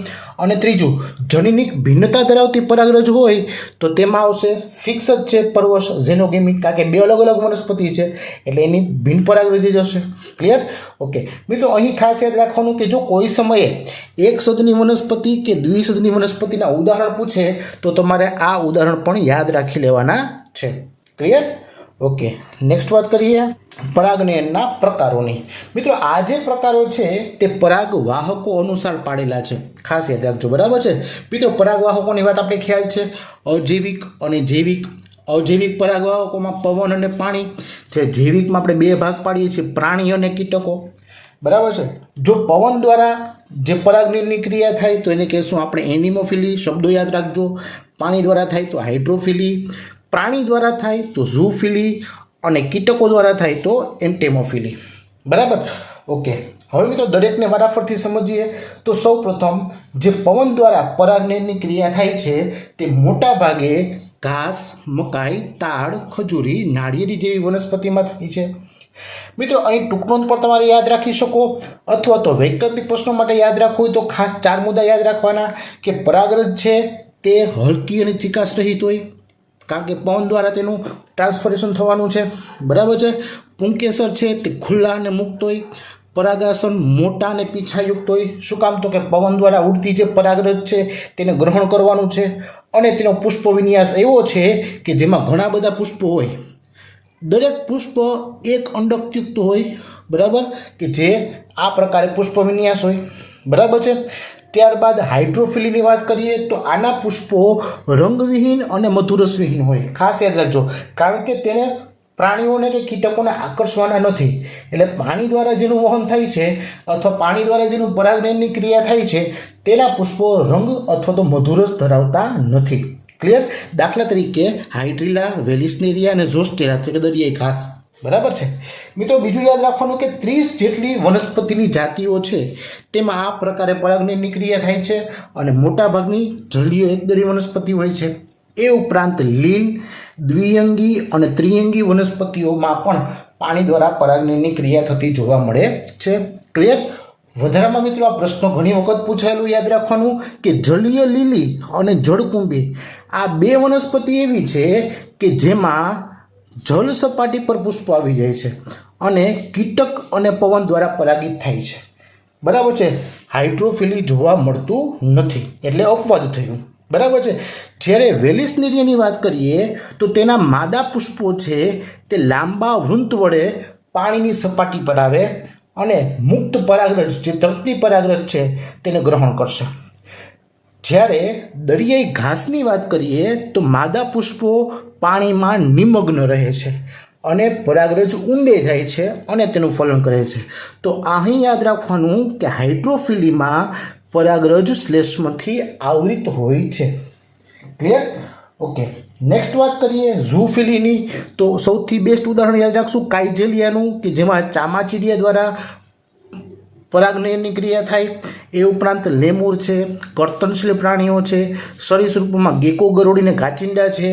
S1: અને ત્રીજું, જનીનિક ભિન્નતા ધરાવતી પરાગરજ હોય તો તેમાં આવશે ફિક્સ જ છે પરવશ ઝેનોગેમી, કારણ કે 2 અલગ અલગ વનસ્પતિ છે એટલે એની ભિન્ન પરાગરજ જ હશે. ક્લિયર? ઓકે મિત્રો, અહીં ખાસ યાદ રાખવાનું કે જો કોઈ સમયે એક સદની વનસ્પતિ કે દ્વિસદની વનસ્પતિના ઉદાહરણ પૂછે તો તમારે આ ઉદાહરણ પણ યાદ રાખી લેવાના છે. ક્લિયર? ઓકે, નેક્સ્ટ વાત કરીએ પરાગનયનના પ્રકારોની. મિત્રો આ જે પ્રકારો છે તે પરાગવાહકો અનુસાર પાડેલા છે, ખાસ યાદ રાખજો. બરાબર છે મિત્રો? પરાગવાહકોની વાત આપણે ખ્યાલ છે, અજૈવિક અને જૈવિક. અજૈવિક પરાગવાહકોમાં પવન અને પાણી છે. જૈવિકમાં આપણે 2 ભાગ પાડીએ છીએ, પ્રાણી અને કીટકો. બરાબર છે? જો પવન દ્વારા જે પરાગનયનની ક્રિયા થાય તો એને કહેશું આપણે એનિમોફિલી, શબ્દો યાદ રાખજો. પાણી દ્વારા થાય તો હાઇડ્રોફિલી, પ્રાણી દ્વારા થાય તો ઝૂફિલી અને કીટકો દ્વારા થાય તો એન્ટેમોફિલી. બરાબર? ઓકે, હવે મિત્રો દરેકને વારાફરથી સમજીએ. તો સૌપ્રથમ જે પવન દ્વારા પરાગનયનની ક્રિયા થાય છે તે મોટા ભાગે ઘાસ, મકાઈ, તાડ, ખજૂરી, નાળિયેરી જેવી વનસ્પતિમાં થાય છે. મિત્રો અહીં ટૂંકનોંધ પર તમારે યાદ રાખી શકો, અથવા તો વૈકલ્પિક પ્રશ્નો માટે યાદ રાખવું હોય તો ખાસ 4 મુદ્દા યાદ રાખવાના કે પરાગરજ છે તે હલકી અને ચિકાસ રહિત હોય, કારણ કે પવન દ્વારા તેનું ટ્રાન્સફરેશન થવાનું છે. બરાબર છે? પુંકેસર છે તે ખુલ્લા અને મુક્ત હોય. પરાગાસન મોટા અને પીછાયુક્ત હોય. શું કામ? તો કે પવન દ્વારા ઉડતી જે પરાગરજ છે તેને ગ્રહણ કરવાનું છે. અને તેનો પુષ્પ વિન્યાસ એવો છે કે જેમાં ઘણા બધા પુષ્પો હોય. દરેક પુષ્પ એક અંડકયુક્ત હોય. બરાબર? કે જે આ પ્રકારે પુષ્પ વિન્યાસ હોય. બરાબર છે? ત્યારબાદ હાઇડ્રોફિલીની વાત કરીએ તો આના પુષ્પો રંગવિહીન અને મધુરસવિહીન હોય. ખાસ યાદ રાખજો, કારણ કે તેને પ્રાણીઓને કે કીટકોને આકર્ષવાના નથી. એટલે પાણી દ્વારા જેનું વહન થાય છે અથવા પાણી દ્વારા જેનું પરાગનયનની ક્રિયા થાય છે તેના પુષ્પો રંગ અથવા તો મધુરસ ધરાવતા નથી. ક્લિયર? દાખલા તરીકે હાઇડ્રીલા, વેલિસ્નેરિયા અને ઝોસ્ટેરા એટલે કે દરિયાઈ ઘાસ. બરાબર છે મિત્રો? બીજું યાદ રાખવાનું કે 30 જેટલી વનસ્પતિની જાતિઓ છે તેમાં આ પ્રકારે પરાગનયનની ક્રિયા થાય છે અને મોટાભાગની જલીય એકદળી વનસ્પતિ હોય છે. એ ઉપરાંત લીન, દ્વિઅંગી અને ત્રિઅંગી વનસ્પતિઓમાં પણ પાણી દ્વારા પરાગનયનની ક્રિયા થતી જોવા મળે છે. ક્લિયર? વધારામાં મિત્રો આ પ્રશ્નો ઘણી વખત પૂછાયેલું યાદ રાખવાનું કે જલીય લીલી અને જળકુંભી આ 2 વનસ્પતિ એવી છે કે જેમાં જળ સપાટી પર પુષ્પો આવી જાય છે અને કીટક અને પવન દ્વારા પરાગિત થાય છે. બરાબર છે? હાઇડ્રોફિલી જોવા મળતું નથી, એટલે અપવાદ થયું. બરાબર છે? જ્યારે વેલિસ્નેરિયાની વાત કરીએ તો તેના માદા પુષ્પો છે તે લાંબા વૃંત વડે પાણીની સપાટી પર આવે અને મુક્ત પરાગરજ જે તરતી પરાગરજ છે તેને ગ્રહણ કરશે. જ્યારે દરિયાઈ ઘાસની વાત કરીએ તો માદા પુષ્પો પાણીમાં નિમગ્ન રહે છે અને પરાગરજ ઊંડે જાય છે અને તેનું ફલન કરે છે. તો અહીં યાદ રાખવાનું કે હાઇડ્રોફિલીમાં પરાગરજ શ્લેષ્મથી આવૃત હોય છે. ક્લિયર? ઓકે, નેક્સ્ટ વાત કરીએ ઝૂફિલીની. તો સૌથી બેસ્ટ ઉદાહરણ યાદ રાખશું કાઇજેલિયાનું, કે જેમાં ચામાચીડિયા દ્વારા પરાગનયનની ક્રિયા થાય. એ ઉપરાંત લેમુર છે, કર્તનશીલ પ્રાણીઓ છે, સરીસૃપમાં ગેકો, ગરોળી અને કાચિંડા છે,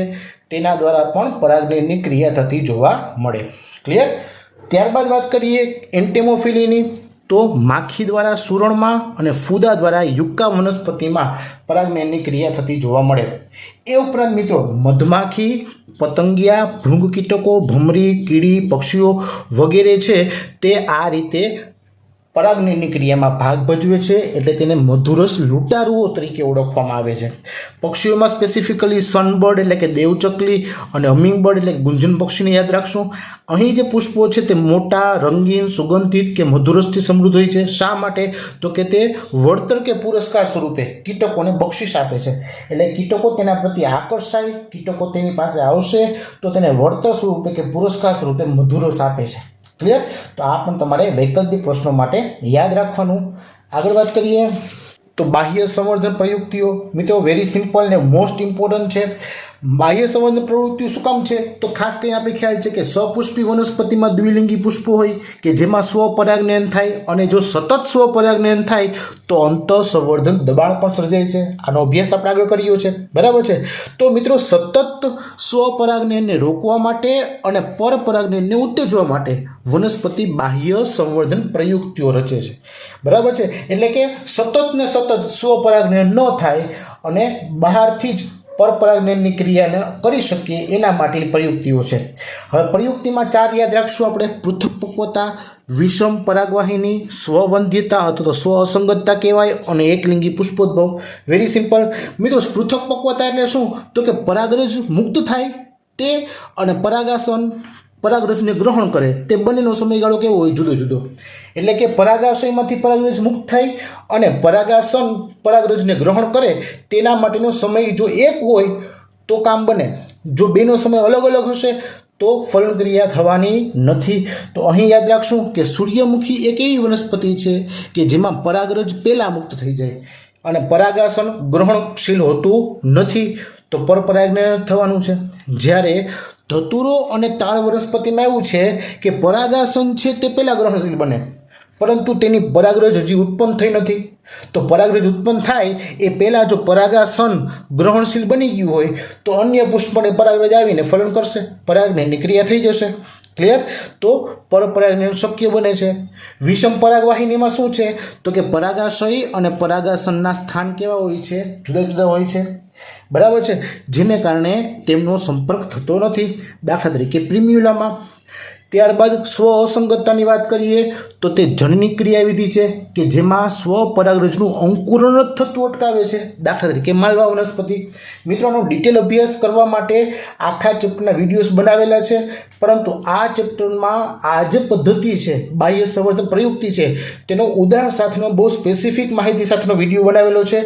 S1: તેના દ્વારા પણ પરાગનયનની ક્રિયા થતી જોવા મળે. ક્લિયર? ત્યારબાદ વાત કરીએ એન્ટેમોફિલીની. તો માખી દ્વારા સુરણમાં અને ફૂદા દ્વારા યુક્કા વનસ્પતિમાં પરાગનયનની ક્રિયા થતી જોવા મળે. એ ઉપરાંત મિત્રો મધમાખી, પતંગિયા, ભૃંગ કીટકો, ભમરી, કીડી, પક્ષીઓ વગેરે છે તે આ રીતે પરાગનયનની ક્રિયામાં ભાગ ભજવે છે એટલે તેને મધુરસ લૂંટારુઓ તરીકે ઓળખવામાં આવે છે. પક્ષીઓમાં સ્પેસિફિકલી સનબર્ડ એટલે કે દેવચકલી અને હમિંગબર્ડ એટલે કે ગુંજન પક્ષીને યાદ રાખશું. અહીં જે પુષ્પો છે તે મોટા, રંગીન, સુગંધિત કે મધુરસથી સમૃદ્ધ હોય છે. શા માટે? તો કે તે વળતર કે પુરસ્કાર સ્વરૂપે કીટકોને બક્ષિસ આપે છે. એટલે કીટકો તેના પ્રત્યે આકર્ષાય, કીટકો તેની પાસે આવશે તો તેને વળતર સ્વરૂપે કે પુરસ્કાર સ્વરૂપે મધુરસ આપે છે. ક્લિયર? તો આ પણ તમારે વૈકલ્પિક પ્રશ્નો માટે યાદ રાખવાનું. આગળ વાત કરીએ તો બાહ્ય સંવર્ધન પ્રયુક્તિઓ. મિત્રો વેરી સિમ્પલ ને મોસ્ટ ઇમ્પોર્ટન્ટ છે. બાહ્ય સંવર્ધન પ્રવૃત્તિઓ શું કામ છે? તો ખાસ કરીને આપણે ખ્યાલ છે કે સપુષ્પી વનસ્પતિમાં દ્વિલિંગી પુષ્પો હોય કે જેમાં સ્વપરાગનયન થાય, અને જો સતત સ્વપરાગનયન થાય તો અંતઃસંવર્ધન દબાણ પણ સર્જાય છે. આનો અભ્યાસ આપણે આગળ કર્યો છે, બરાબર છે. તો મિત્રો સતત સ્વપરાગનયનને રોકવા માટે અને પરપરાગનયનને ઉત્તેજવા માટે વનસ્પતિ બાહ્ય સંવર્ધન પ્રયુક્તિઓ રચે છે, બરાબર છે. એટલે કે સતત ને સતત સ્વપરાગનયન ન થાય અને બહારથી જ પરપરાગનયનની ક્રિયાને કરી શકીએ એના માટેની પ્રયુક્તિઓ છે. હવે પ્રયુક્તિમાં 4 યાદ રાખશું આપણે: પૃથકપક્વતા, વિષમ પરાગવાહિની, સ્વવંધ્યતા અથવા તો સ્વ અસંગતતા કહેવાય, અને એકલિંગી પુષ્પોદ્ભવ. વેરી સિમ્પલ મિત્રો. પૃથકપક્વતા એટલે શું? તો કે પરાગરજ મુક્ત થાય તે અને પરાગાસન પરાગરજને ગ્રહણ કરે તે બંનેનો સમયગાળો કેવો હોય? જુદો જુદો. એટલે કે પરાગાશયમાંથી પરાગરજ મુક્ત થાય અને પરાગાસન પરાગરજને ગ્રહણ કરે તેના માટેનો સમય જો એક હોય તો કામ બને. જો બેનો સમય અલગ અલગ હશે તો ફલન ક્રિયા થવાની નથી. તો અહીં યાદ રાખશું કે સૂર્યમુખી એક એવી વનસ્પતિ છે કે જેમાં પરાગરજ પહેલાં મુક્ત થઈ જાય અને પરાગાસન ગ્રહણશીલ હોતું નથી, તો પરપરાગનયન થવાનું છે. જ્યારે ધતુરો અને તાળ વનસ્પતિમાં એવું છે કે પરાગાસન છે તે પહેલાં ગ્રહણશીલ બને, પરંતુ તેની પરાગરજ હજી ઉત્પન્ન થઈ નથી. તો પરાગરજ ઉત્પન્ન થાય એ પહેલાં જો પરાગાસન ગ્રહણશીલ બની ગયું હોય તો અન્ય પુષ્પને પરાગરજ આવીને ફલન કરશે, પરાગનયનની ક્રિયા થઈ જશે. ક્લિયર? તો પરપરાગનયન શક્ય બને છે. વિષમ પરાગવાહિનીમાં શું છે? તો કે પરાગાશય અને પરાગાસનના સ્થાન કેવા હોય છે? જુદા જુદા હોય છે, બરાબર છે. જેને કારણે તેમનો સંપર્ક થતો નથી. દાખલા તરીકે પ્રિમ્યુલામાં. ત્યારબાદ સ્વ અસંગતતાની વાત કરીએ તો તે જનની ક્રિયાવિધિ છે કે જેમાં સ્વપરાગરજનું અંકુરણ જ થતું અટકાવે છે. દાખલા તરીકે માલવા વનસ્પતિ. મિત્રોનો ડિટેલ અભ્યાસ કરવા માટે આખા ચેપ્ટરના વિડીયોઝ બનાવેલા છે, પરંતુ આ ચેપ્ટરમાં આ જે પદ્ધતિ છે બાહ્ય સંવર્ધન પ્રયુક્તિ છે તેનો ઉદાહરણ સાથેનો બહુ સ્પેસિફિક માહિતી સાથેનો વિડીયો બનાવેલો છે,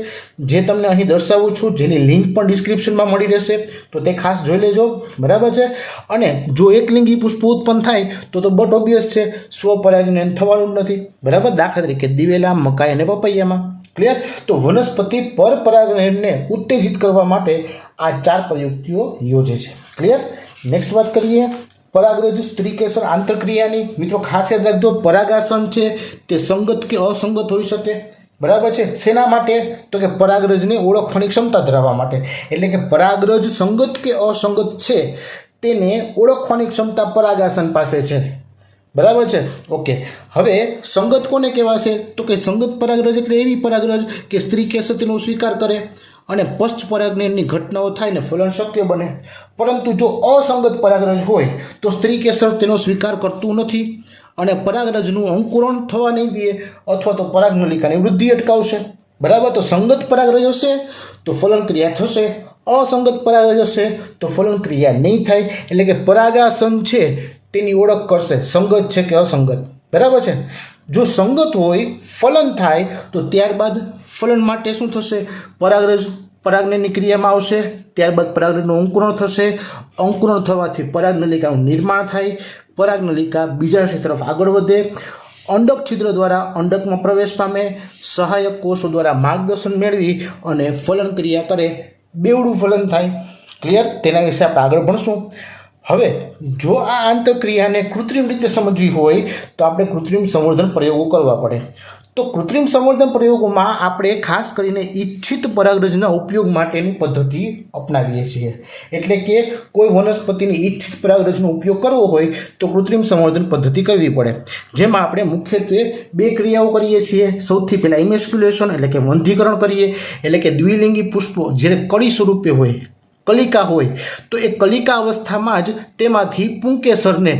S1: જે તમને અહીં દર્શાવું છું, જેની લિંક પણ ડિસ્ક્રિપ્શનમાં મળી રહેશે, તો તે ખાસ જોઈ લેજો, બરાબર છે. અને જો એકલિંગી પુષ્પ ઉત્પન્ન થાય તો બટ ઓબ્વિયસ છે સ્વપરાગનયન થવાનું નથી, બરાબર. દાખલા તરીકે દિવેલા, મકાઈ અને પપૈયામાં. ક્લિયર? તો વનસ્પતિ પરપરાગનયનને ઉત્તેજિત કરવા માટે આ 4 પ્રયુક્તિઓ યોજે છે. ક્લિયર? નેક્સ્ટ વાત કરીએ પરાગરજ સ્ત્રીકેસર આંતરક્રિયાની. મિત્રો ખાસ યાદ રાખજો, પરાગાસન છે તે સંગત કે અસંગત હોઈ શકે, બરાબર છે. શેના માટે? તો કે પરાગરજને ઓળખવાની ક્ષમતા ધરાવવા માટે. એટલે કે પરાગરજ સંગત કે અસંગત છે તેને ઓળખવાની ક્ષમતા પરાગાસન પાસે છે, બરાબર છે. ઓકે. હવે સંગત કોને કહેવાશે? તો કે સંગત પરાગરજ એટલે એવી પરાગરજ કે સ્ત્રી કેસર તેનો સ્વીકાર કરે અને પશ્ચ પરાગનયનની ઘટનાઓ થાય ને ફલન શક્ય બને. પરંતુ જો અસંગત પરાગરજ હોય તો સ્ત્રી કેસર તેનો સ્વીકાર કરતું નથી અને પરાગરજનું અંકુરણ થવા નહીં દે અથવા તો પરાગનલિકાની વૃદ્ધિ અટકાવશે, બરાબર. તો સંગત પરાગરજ હશે તો ફલન ક્રિયા થશે, અસંગત પરાગરજ હશે તો ફલન ક્રિયા નહીં થાય. એટલે કે પરાગાસન છે તેની ઓળખ કરશે સંગત છે કે અસંગત, બરાબર છે. જો સંગત હોય ફલન થાય તો ત્યારબાદ ફલન માટે શું થશે? પરાગરજ પરાગનયનની ક્રિયામાં આવશે, ત્યારબાદ પરાગરજનું અંકુરણ થશે, અંકુરણ થવાથી પરાગનલિકાનું નિર્માણ થાય, પરાગનલિકા બીજાશય તરફ આગળ વધે, અંડક છિદ્ર દ્વારા અંડકમાં પ્રવેશ પામે, સહાયક કોષો દ્વારા માર્ગદર્શન મેળવી અને ફલન ક્રિયા કરે, બેવડું ફલન થાય. ક્લિયર? તેના વિશે આપણે આગળ ભણશું. હવે જો આ આંતરક્રિયાને કૃત્રિમ રીતે સમજવી હોય તો આપણે કૃત્રિમ સંવર્ધન પ્રયોગો કરવા પડે. તો કૃત્રિમ સંવર્ધન પ્રયોગોમાં આપણે ખાસ કરીને ઈચ્છિત પરાગરજના ઉપયોગ માટેની પદ્ધતિ અપનાવીએ છીએ. એટલે કે કોઈ વનસ્પતિની ઈચ્છિત પરાગરજનો ઉપયોગ કરવો હોય તો કૃત્રિમ સંવર્ધન પદ્ધતિ કરવી પડે, જેમાં આપણે મુખ્યત્વે 2 ક્રિયાઓ કરીએ છીએ. સૌથી પહેલાં ઇમેસ્ક્યુલેશન એટલે કે વંધીકરણ કરીએ. એટલે કે દ્વિલિંગી પુષ્પો જ્યારે કળી સ્વરૂપે હોય, કલિકા હોય, તો એ કલિકા અવસ્થામાં જ તેમાંથી પુંકેસરને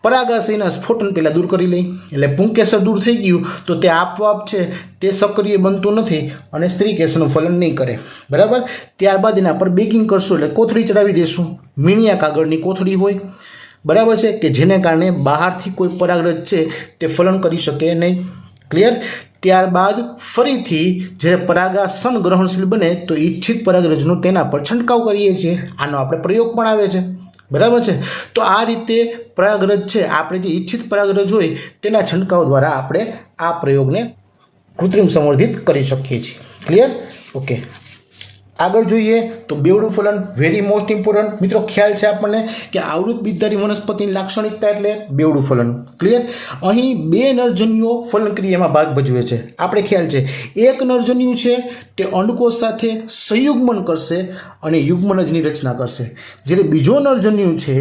S1: પરાગાશયના સ્ફોટન પહેલાં દૂર કરી લઈ, એટલે પુંકેસર દૂર થઈ ગયું તો તે આપોઆપ છે તે સક્રિય બનતું નથી અને સ્ત્રી કેસરનું ફલન નહીં કરે, બરાબર. ત્યારબાદ એના પર બેકિંગ કરશું એટલે કોથળી ચડાવી દઈશું. મીણિયા કાગળની કોથળી હોય, બરાબર છે, કે જેને કારણે બહારથી કોઈ પરાગરજ છે તે ફલન કરી શકે નહીં. ક્લિયર. ત્યારબાદ ફરીથી જ્યારે પરાગાસન ગ્રહણશીલ બને તો ઈચ્છિત પરાગરજનો તેના પર છંટકાવ કરીએ છીએ. આનો આપણે પ્રયોગ પણ આવે છે, બરાબર છે. તો આ રીતે પરાગરજ છે આપણે જે ઈચ્છિત પરાગરજ હોય તેના છંટકાવ દ્વારા આપણે આ પ્રયોગને કૃત્રિમ સંવર્ધિત કરી શકીએ છીએ. ક્લિયર. ઓકે, આગળ જોઈએ તો બેવડું ફલન વેરી મોસ્ટ ઇમ્પોર્ટન્ટ. મિત્રો, ખ્યાલ છે આપણને કે આવૃત બીજધારી વનસ્પતિની લાક્ષણિકતા એટલે બેવડું ફલન. ક્લિયર. અહીં બે નરજન્યુઓ ફલન ક્રિયામાં ભાગ ભજવે છે. આપણે ખ્યાલ છે એક નરજન્યુ છે તે અંડકોષ સાથે સંયુગ્મન કરશે અને યુગ્મનજની રચના કરશે, જ્યારે બીજો નરજન્યુ છે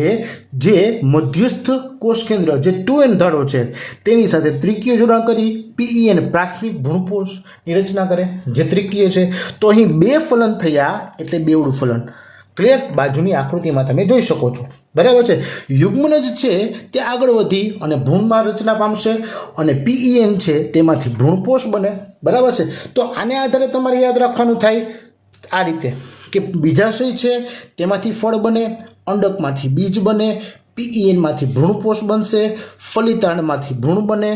S1: જે મધ્યસ્થ કોષ કેન્દ્ર જે 2n ધારો છે તેની સાથે ત્રિકીય જોડાણ કરી PEN પ્રાથમિક ભ્રૂણપોષની રચના કરે જે ત્રિકીય છે. તો અહીં બે ફલન થયા એટલે બેવડું ફલન. ક્લિયર. બાજુની આકૃતિમાં તમે જોઈ શકો છો, બરાબર છે. યુગ્મનજ છે તે આગળ વધી અને ભ્રૂણમાં રચના પામશે અને PEN છે તેમાંથી ભ્રૂણપોષ બને, બરાબર છે. તો આને આધારે તમારે યાદ રાખવાનું થાય આ રીતે કે બીજાશય છે તેમાંથી ફળ બને, અંડકમાંથી બીજ બને, PENમાંથી ભ્રૂણપોષ બનશે, ફલિતાંડમાંથી ભ્રૂણ બને,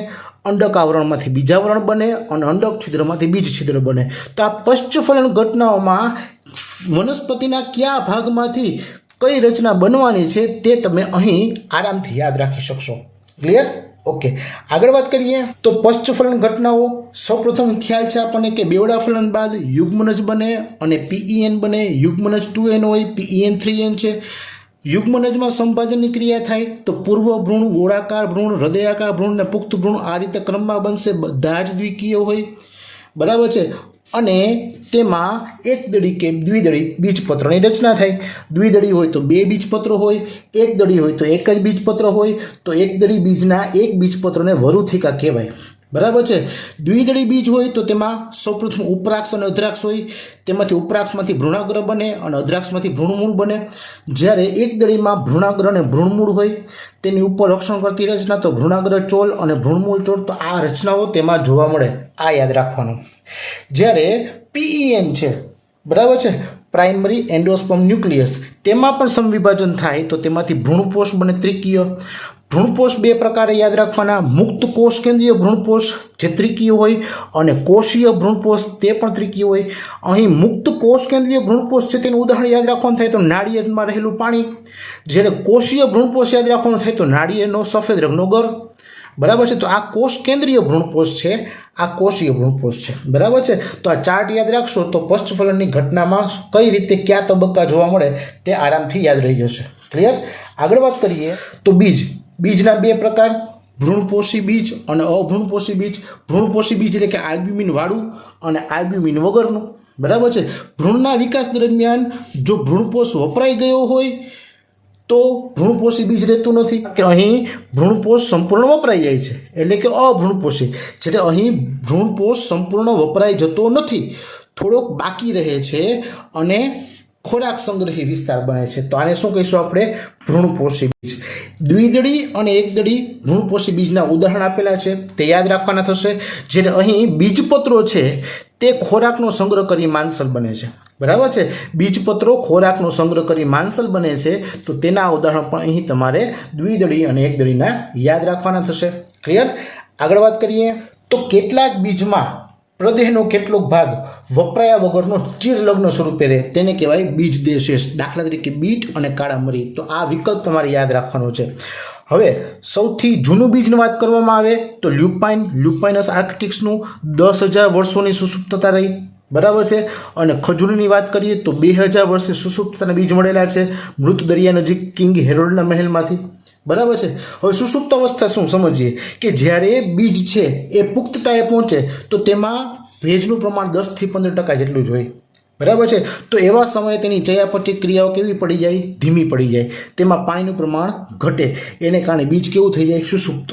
S1: અંડક આવરણમાંથી બીજાવરણ બને અને અંડક છિદ્રમાંથી બીજ છિદ્ર બને. તો આ પશ્ચફલન ઘટનાઓમાં વનસ્પતિના કયા ભાગમાંથી કઈ રચના બનવાની છે તે તમે અહીં આરામથી યાદ રાખી શકશો. ક્લિયર. ઓકે, આગળ વાત કરીએ તો પશ્ચફલન ઘટનાઓ. સૌપ્રથમ ખ્યાલ છે આપણને કે બેવડા ફલન બાદ યુગ્મનજ બને અને PEN બને. યુગ્મનજ 2n હોય, PEN 3n છે. યુગ્મનજમાં સંભાજનની ક્રિયા થાય તો પૂર્વ ભ્રૂણ, ગોળાકાર ભ્રૂણ, હૃદયાકાર ભ્રૂણ અને પુખ્ત ભ્રૂણ આ રીતે ક્રમમાં બનશે. બધા જ દ્વિકીય હોય, બરાબર છે. અને તેમાં એકદળી કે દ્વિદળી બીજપત્રની રચના થાય. દ્વિદળી હોય તો બે બીજપત્રો હોય, એકદળી હોય તો એક જ બીજપત્ર હોય. તો એકદળી બીજના એક બીજપત્રને વરુથિકા કહેવાય, બરાબર છે. દ્વિદળી બીજ હોય તો તેમાં સૌપ્રથમ ઉપરાક્ષ અને અધ્રાક્ષ હોય. તેમાંથી ઉપરાક્ષમાંથી ભ્રૂણાગ્ર બને અને અધ્રાક્ષમાંથી ભ્રૂણમૂળ બને. જ્યારે એકદળીમાં ભ્રૂણાગ્ર અને ભ્રૂણમૂળ હોય તેની ઉપર રક્ષણ કરતી રચના તો ભ્રૂણાગ્ર ચોલ અને ભ્રૂણમૂળ ચોલ. તો આ રચનાઓ તેમાં જોવા મળે, આ યાદ રાખવાનું. જ્યારે PEN છે, બરાબર છે, પ્રાઇમરી એન્ડોસ્પર્મ ન્યુક્લિયસ, તેમાં પણ સમવિભાજન થાય તો તેમાંથી ભ્રૂણપોષ બને ત્રિકીય. ભ્રૂણપોષ બે પ્રકારે યાદ રાખવાના. મુક્ત કોષ કેન્દ્રીય ભ્રૂણપોષ જે ત્રિકીય હોય અને કોષીય ભ્રૂણપોષ તે પણ ત્રિકીય હોય. અહીં મુક્ત કોષ કેન્દ્રીય ભ્રૂણપોષ છે તેનું ઉદાહરણ યાદ રાખવાનું થાય તો નાળિયેરમાં રહેલું પાણી. જ્યારે કોષીય ભ્રૂણપોષ યાદ રાખવાનું થાય તો નાળિયેરનો સફેદ રંગનો ગર, બરાબર છે. તો આ કોષ કેન્દ્રીય ભ્રૂણપોષ છે, આ કોષીય ભ્રૂણપોષ છે, બરાબર છે. તો આ ચાર્ટ યાદ રાખશો તો પશ્ચફલનની ઘટનામાં કઈ રીતે કયા તબક્કા જોવા મળે તે આરામથી યાદ રહી જશે. ક્લિયર. આગળ વાત કરીએ તો બીજ. બીજના બે પ્રકાર, ભ્રૂણપોષી બીજ અને અભ્રૂણપોષી બીજ. ભ્રૂણપોષી બીજ એટલે કે આલ્બ્યુમિન વાળું અને આલ્બ્યુમિન વગરનું, બરાબર છે. ભ્રૂણના વિકાસ દરમિયાન જો ભ્રૂણપોષ વપરાઈ ગયો હોય તો ભ્રૂણપોષી બીજ રહેતું નથી, કે અહીં ભ્રૂણપોષ સંપૂર્ણ વપરાઈ જાય છે એટલે કે અભ્રૂણપોષી. જ્યારે અહીં ભ્રૂણપોષ સંપૂર્ણ વપરાઈ જતો નથી, થોડોક બાકી રહે છે અને ખોરાક સંગ્રહી વિસ્તાર બને છે. તો આને શું કહીશું આપણે? ભ્રૂણપોષી બીજ. દ્વિદળી અને એકદળી ભ્રૂણપોષી બીજના ઉદાહરણ આપેલા છે તે યાદ રાખવાના થશે. જ્યારે અહીં બીજપત્રો છે તે ખોરાકનો સંગ્રહ કરી માંસલ બને છે, બરાબર છે. બીજપત્રો ખોરાકનો સંગ્રહ કરી માંસલ બને છે તો તેના ઉદાહરણ પણ અહીં તમારે દ્વિદળી અને એકદળીના યાદ રાખવાના થશે. ક્લિયર. આગળ વાત કરીએ તો કેટલાક બીજમાં પ્રદેહનો કેટલોક ભાગ વપરાયા વગરનો ચિરલગ્ન સ્વરૂપે રહે તેને કહેવાય બીજ દેશેષ. દાખલા તરીકે બીટ અને કાળા મરી. તો આ વિકલ્પ તમારે યાદ રાખવાનો છે. હવે સૌથી જૂનું બીજની વાત કરવામાં આવે તો લ્યુપાઇન, લ્યુપાઇનસ આર્કટિક્સનું 10,000 વર્ષોની સુસુપ્તતા રહી, બરાબર છે. અને ખજૂરની વાત કરીએ તો 2000 વર્ષની સુસુપ્તતાના બીજ મળેલા છે મૃત દરિયા નજીક કિંગ હેરોલ્ડના મહેલમાંથી, બરાબર છે. હવે સુષુપ્ત અવસ્થા શું સમજીએ કે જ્યારે બીજ છે એ પુખ્તતાએ પહોંચે તો તેમાં ભેજનું પ્રમાણ 10 થી 15% જેટલું જ હોય, બરાબર છે. તો એવા સમયે તેની ચયાપચય ક્રિયાઓ કેવી પડી જાય? ધીમી પડી જાય. તેમાં પાણીનું પ્રમાણ ઘટે, એને કારણે બીજ કેવું થઈ જાય? સુષુપ્ત.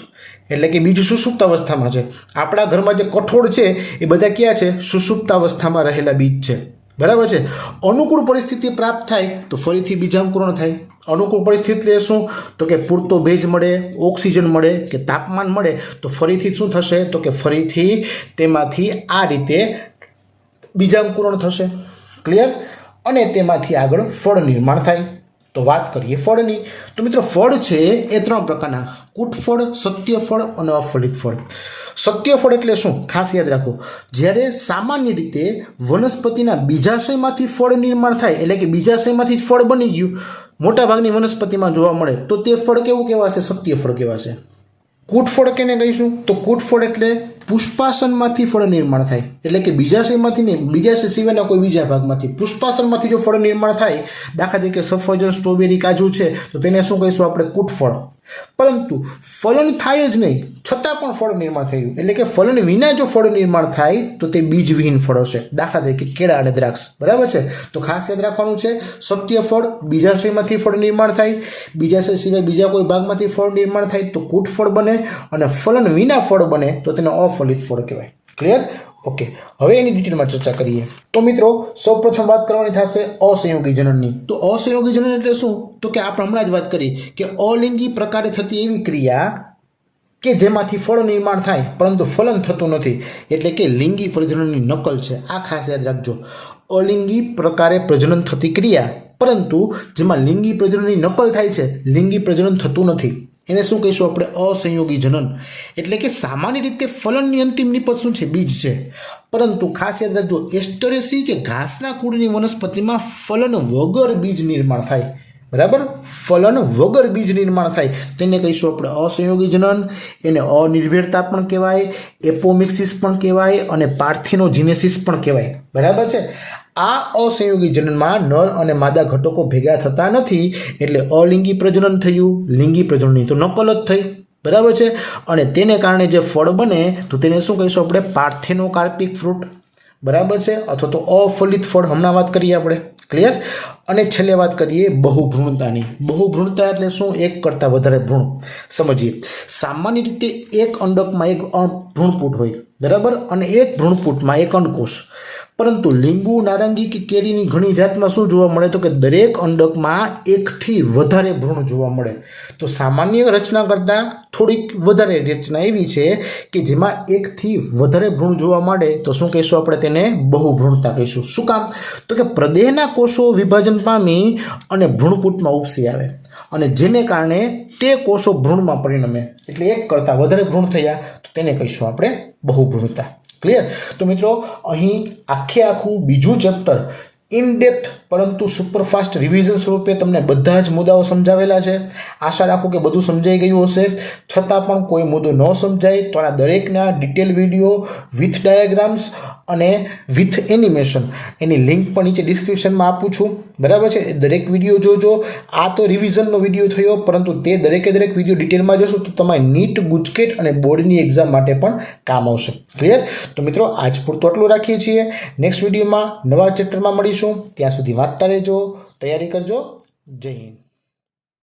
S1: એટલે કે બીજ સુષુપ્ત અવસ્થામાં છે. આપણા ઘરમાં જે કઠોળ છે એ બધા ક્યાં છે? સુષુપ્ત અવસ્થામાં રહેલા બીજ છે, બરાબર છે। અનુકૂળ પરિસ્થિતિ પ્રાપ્ત થાય તો ફરીથી બીજાંકુરણ થાય। અનુકૂળ પરિસ્થિતિ એટલે શું તો કે પૂરતો ભેજ મળે, ઓક્સિજન મળે કે તાપમાન મળે તો ફરીથી શું થશે તો કે ફરીથી તેમાંથી આ રીતે બીજાંકુરણ થશે। ક્લિયર। અને તેમાંથી આગળ ફળ નિર્માણ થાય। તો વાત કરીએ ફળની। તો મિત્રો ફળ છે એ 3 પ્રકારના, કૂટફળ, સત્યફળ અને અફલિત ફળ। સત્યફળ એટલે શું ખાસ યાદ રાખો, જ્યારે સામાન્ય રીતે વનસ્પતિના બીજાશયમાંથી ફળ નિર્માણ થાય એટલે કે બીજાશયમાંથી જ ફળ બની ગયું મોટાભાગની વનસ્પતિમાં જોવા મળે તો તે ફળ કેવું કહેવાશે? સત્યફળ કહેવાશે। કૂટફળ કેને કહીશું તો કૂટફળ એટલે પુષ્પાસનમાંથી ફળ નિર્માણ થાય એટલે કે બીજાશયમાંથી નહીં, બીજાશય સિવાયના કોઈ બીજા ભાગમાંથી પુષ્પાસનમાંથી જો ફળ નિર્માણ થાય, દાખલા તરીકે સફરજન, સ્ટ્રોબેરી, કાજુ છે તો તેને શું કહીશું આપણે? કૂટફળ। પરંતુ ફલન થાય જ નહીં છતાં પણ ફળ નિર્માણ થયું એટલે કે ફલન વિના જો ફળ નિર્માણ થાય તો તે બીજવિહીન ફળ હશે, દાખલા તરીકે કેળા અને દ્રાક્ષ। બરાબર છે। તો ખાસ યાદ રાખવાનું છે, સત્યફળ બીજાશયમાંથી ફળ નિર્માણ થાય, બીજાશય સિવાય બીજા કોઈ ભાગમાંથી ફળ નિર્માણ થાય તો કૂટફળ બને, અને ફલન વિના ફળ બને તો તેને અફલિત ફળ કહેવાય। ક્લિયર? ઓકે, હવે એની ડિટેલમાં ચર્ચા કરીએ। તો મિત્રો સૌપ્રથમ વાત કરવાની થશે અસંયોગી જનનની। તો અસંયોગી જનન એટલે શું તો કે આપણે હમણાં જ વાત કરી કે અલિંગી પ્રકારે થતી એવી ક્રિયા કે જેમાંથી ફળ નિર્માણ થાય પરંતુ ફલન થતું નથી એટલે કે લિંગી પ્રજનનની નકલ છે। આ ખાસ યાદ રાખજો, અલિંગી પ્રકારે પ્રજનન થતી ક્રિયા પરંતુ જેમાં લિંગી પ્રજનનની નકલ થાય છે, લિંગી પ્રજનન થતું નથી, એને શું કહીશું આપણે? અસંયોગી જનન। એટલે કે સામાન્ય રીતે ફલનની અંતિમ નિપજ શું છે? બીજ છે। પરંતુ ખાસ યાદ રાખજો, એસ્ટરેસી કે ઘાસના કુળની વનસ્પતિમાં ફલન વગર બીજ નિર્માણ થાય। બરાબર? ફલન વગર બીજ નિર્માણ થાય તેને કહીશું આપણે અસંયોગી જનન। એને અનિર્ભેળતા પણ કહેવાય, એપોમિક્સિસ પણ કહેવાય અને પાર્થેનોજીનેસિસ પણ કહેવાય। બરાબર છે। આ અસંયોગી જનનમાં નર અને માદા ઘટકો ભેગા થતા નથી એટલે અલિંગી પ્રજનન થયું, લિંગી પ્રજનનની તો નકલ જ થઈ। બરાબર છે। અને તેને કારણે જે ફળ બને તો તેને શું કહીશું આપણે? પાર્થેનોકાર્પિક ફ્રૂટ। બરાબર છે। અથવા તો અફલિત ફળ, હમણાં વાત કરીએ આપણે। ક્લિયર? અને છેલ્લે વાત કરીએ બહુભ્રૂણતાની। બહુભ્રૂણતા એટલે શું? એક કરતાં વધારે ભ્રૂણ। સમજીએ, સામાન્ય રીતે એક અંડકમાં એક ભ્રૂણપૂટ હોય, બરાબર, અને એક ભ્રૂણપૂટમાં એક અંડકોષ। પરંતુ લીંબુ, નારંગી કે કેરીની ઘણી જાતમાં શું જોવા મળે તો કે દરેક અંડકમાં એકથી વધારે ભ્રૂણ જોવા મળે। તો સામાન્ય રચના કરતાં થોડીક વધારે રચના એવી છે કે જેમાં એકથી વધારે ભ્રૂણ જોવા મળે તો શું કહીશું આપણે? તેને બહુભ્રૂણતા કહીશું। શું કામ તો કે પ્રદેહના કોષો વિભાજન પામી અને ભ્રૂણપૂટમાં ઉપસી આવે અને જેને કારણે તે કોષો ભ્રૂણમાં પરિણમે એટલે એક કરતાં વધારે ભ્રૂણ થયા તો તેને કહીશું આપણે બહુભ્રૂણતા। ક્લિયર? તો મિત્રો અહીં આખું બીજું ચેપ્ટર ઇન ડેપ્થ પરંતુ સુપરફાસ્ટ રિવિઝન સ્વરૂપે તમને બધા જ મુદ્દાઓ સમજાવેલા છે। આશા રાખું કે બધું સમજાઈ ગયું હશે। છતાં પણ કોઈ મુદ્દો ન સમજાય તો આ દરેકના ડિટેલ વિડીયો વિથ ડાયાગ્રામ્સ અને વિથ એનિમેશન એની લિંક પણ નીચે ડિસ્ક્રિપ્શનમાં આપું છું। બરાબર છે? દરેક વિડીયો જોજો। આ તો રિવિઝનનો વિડીયો થયો પરંતુ તે દરેક વિડીયો ડિટેલમાં જોશો તો તમારી નીટ, ગુજકેટ અને બોર્ડની એક્ઝામ માટે પણ કામ આવશે। ક્લિયર? તો મિત્રો આજ પૂરતું આટલું રાખીએ છીએ। નેક્સ્ટ વિડીયોમાં નવા ચેપ્ટરમાં મળીશું। ત્યાં સુધી વાંચતા રહેજો, તૈયારી કરજો। જય હિન્દ।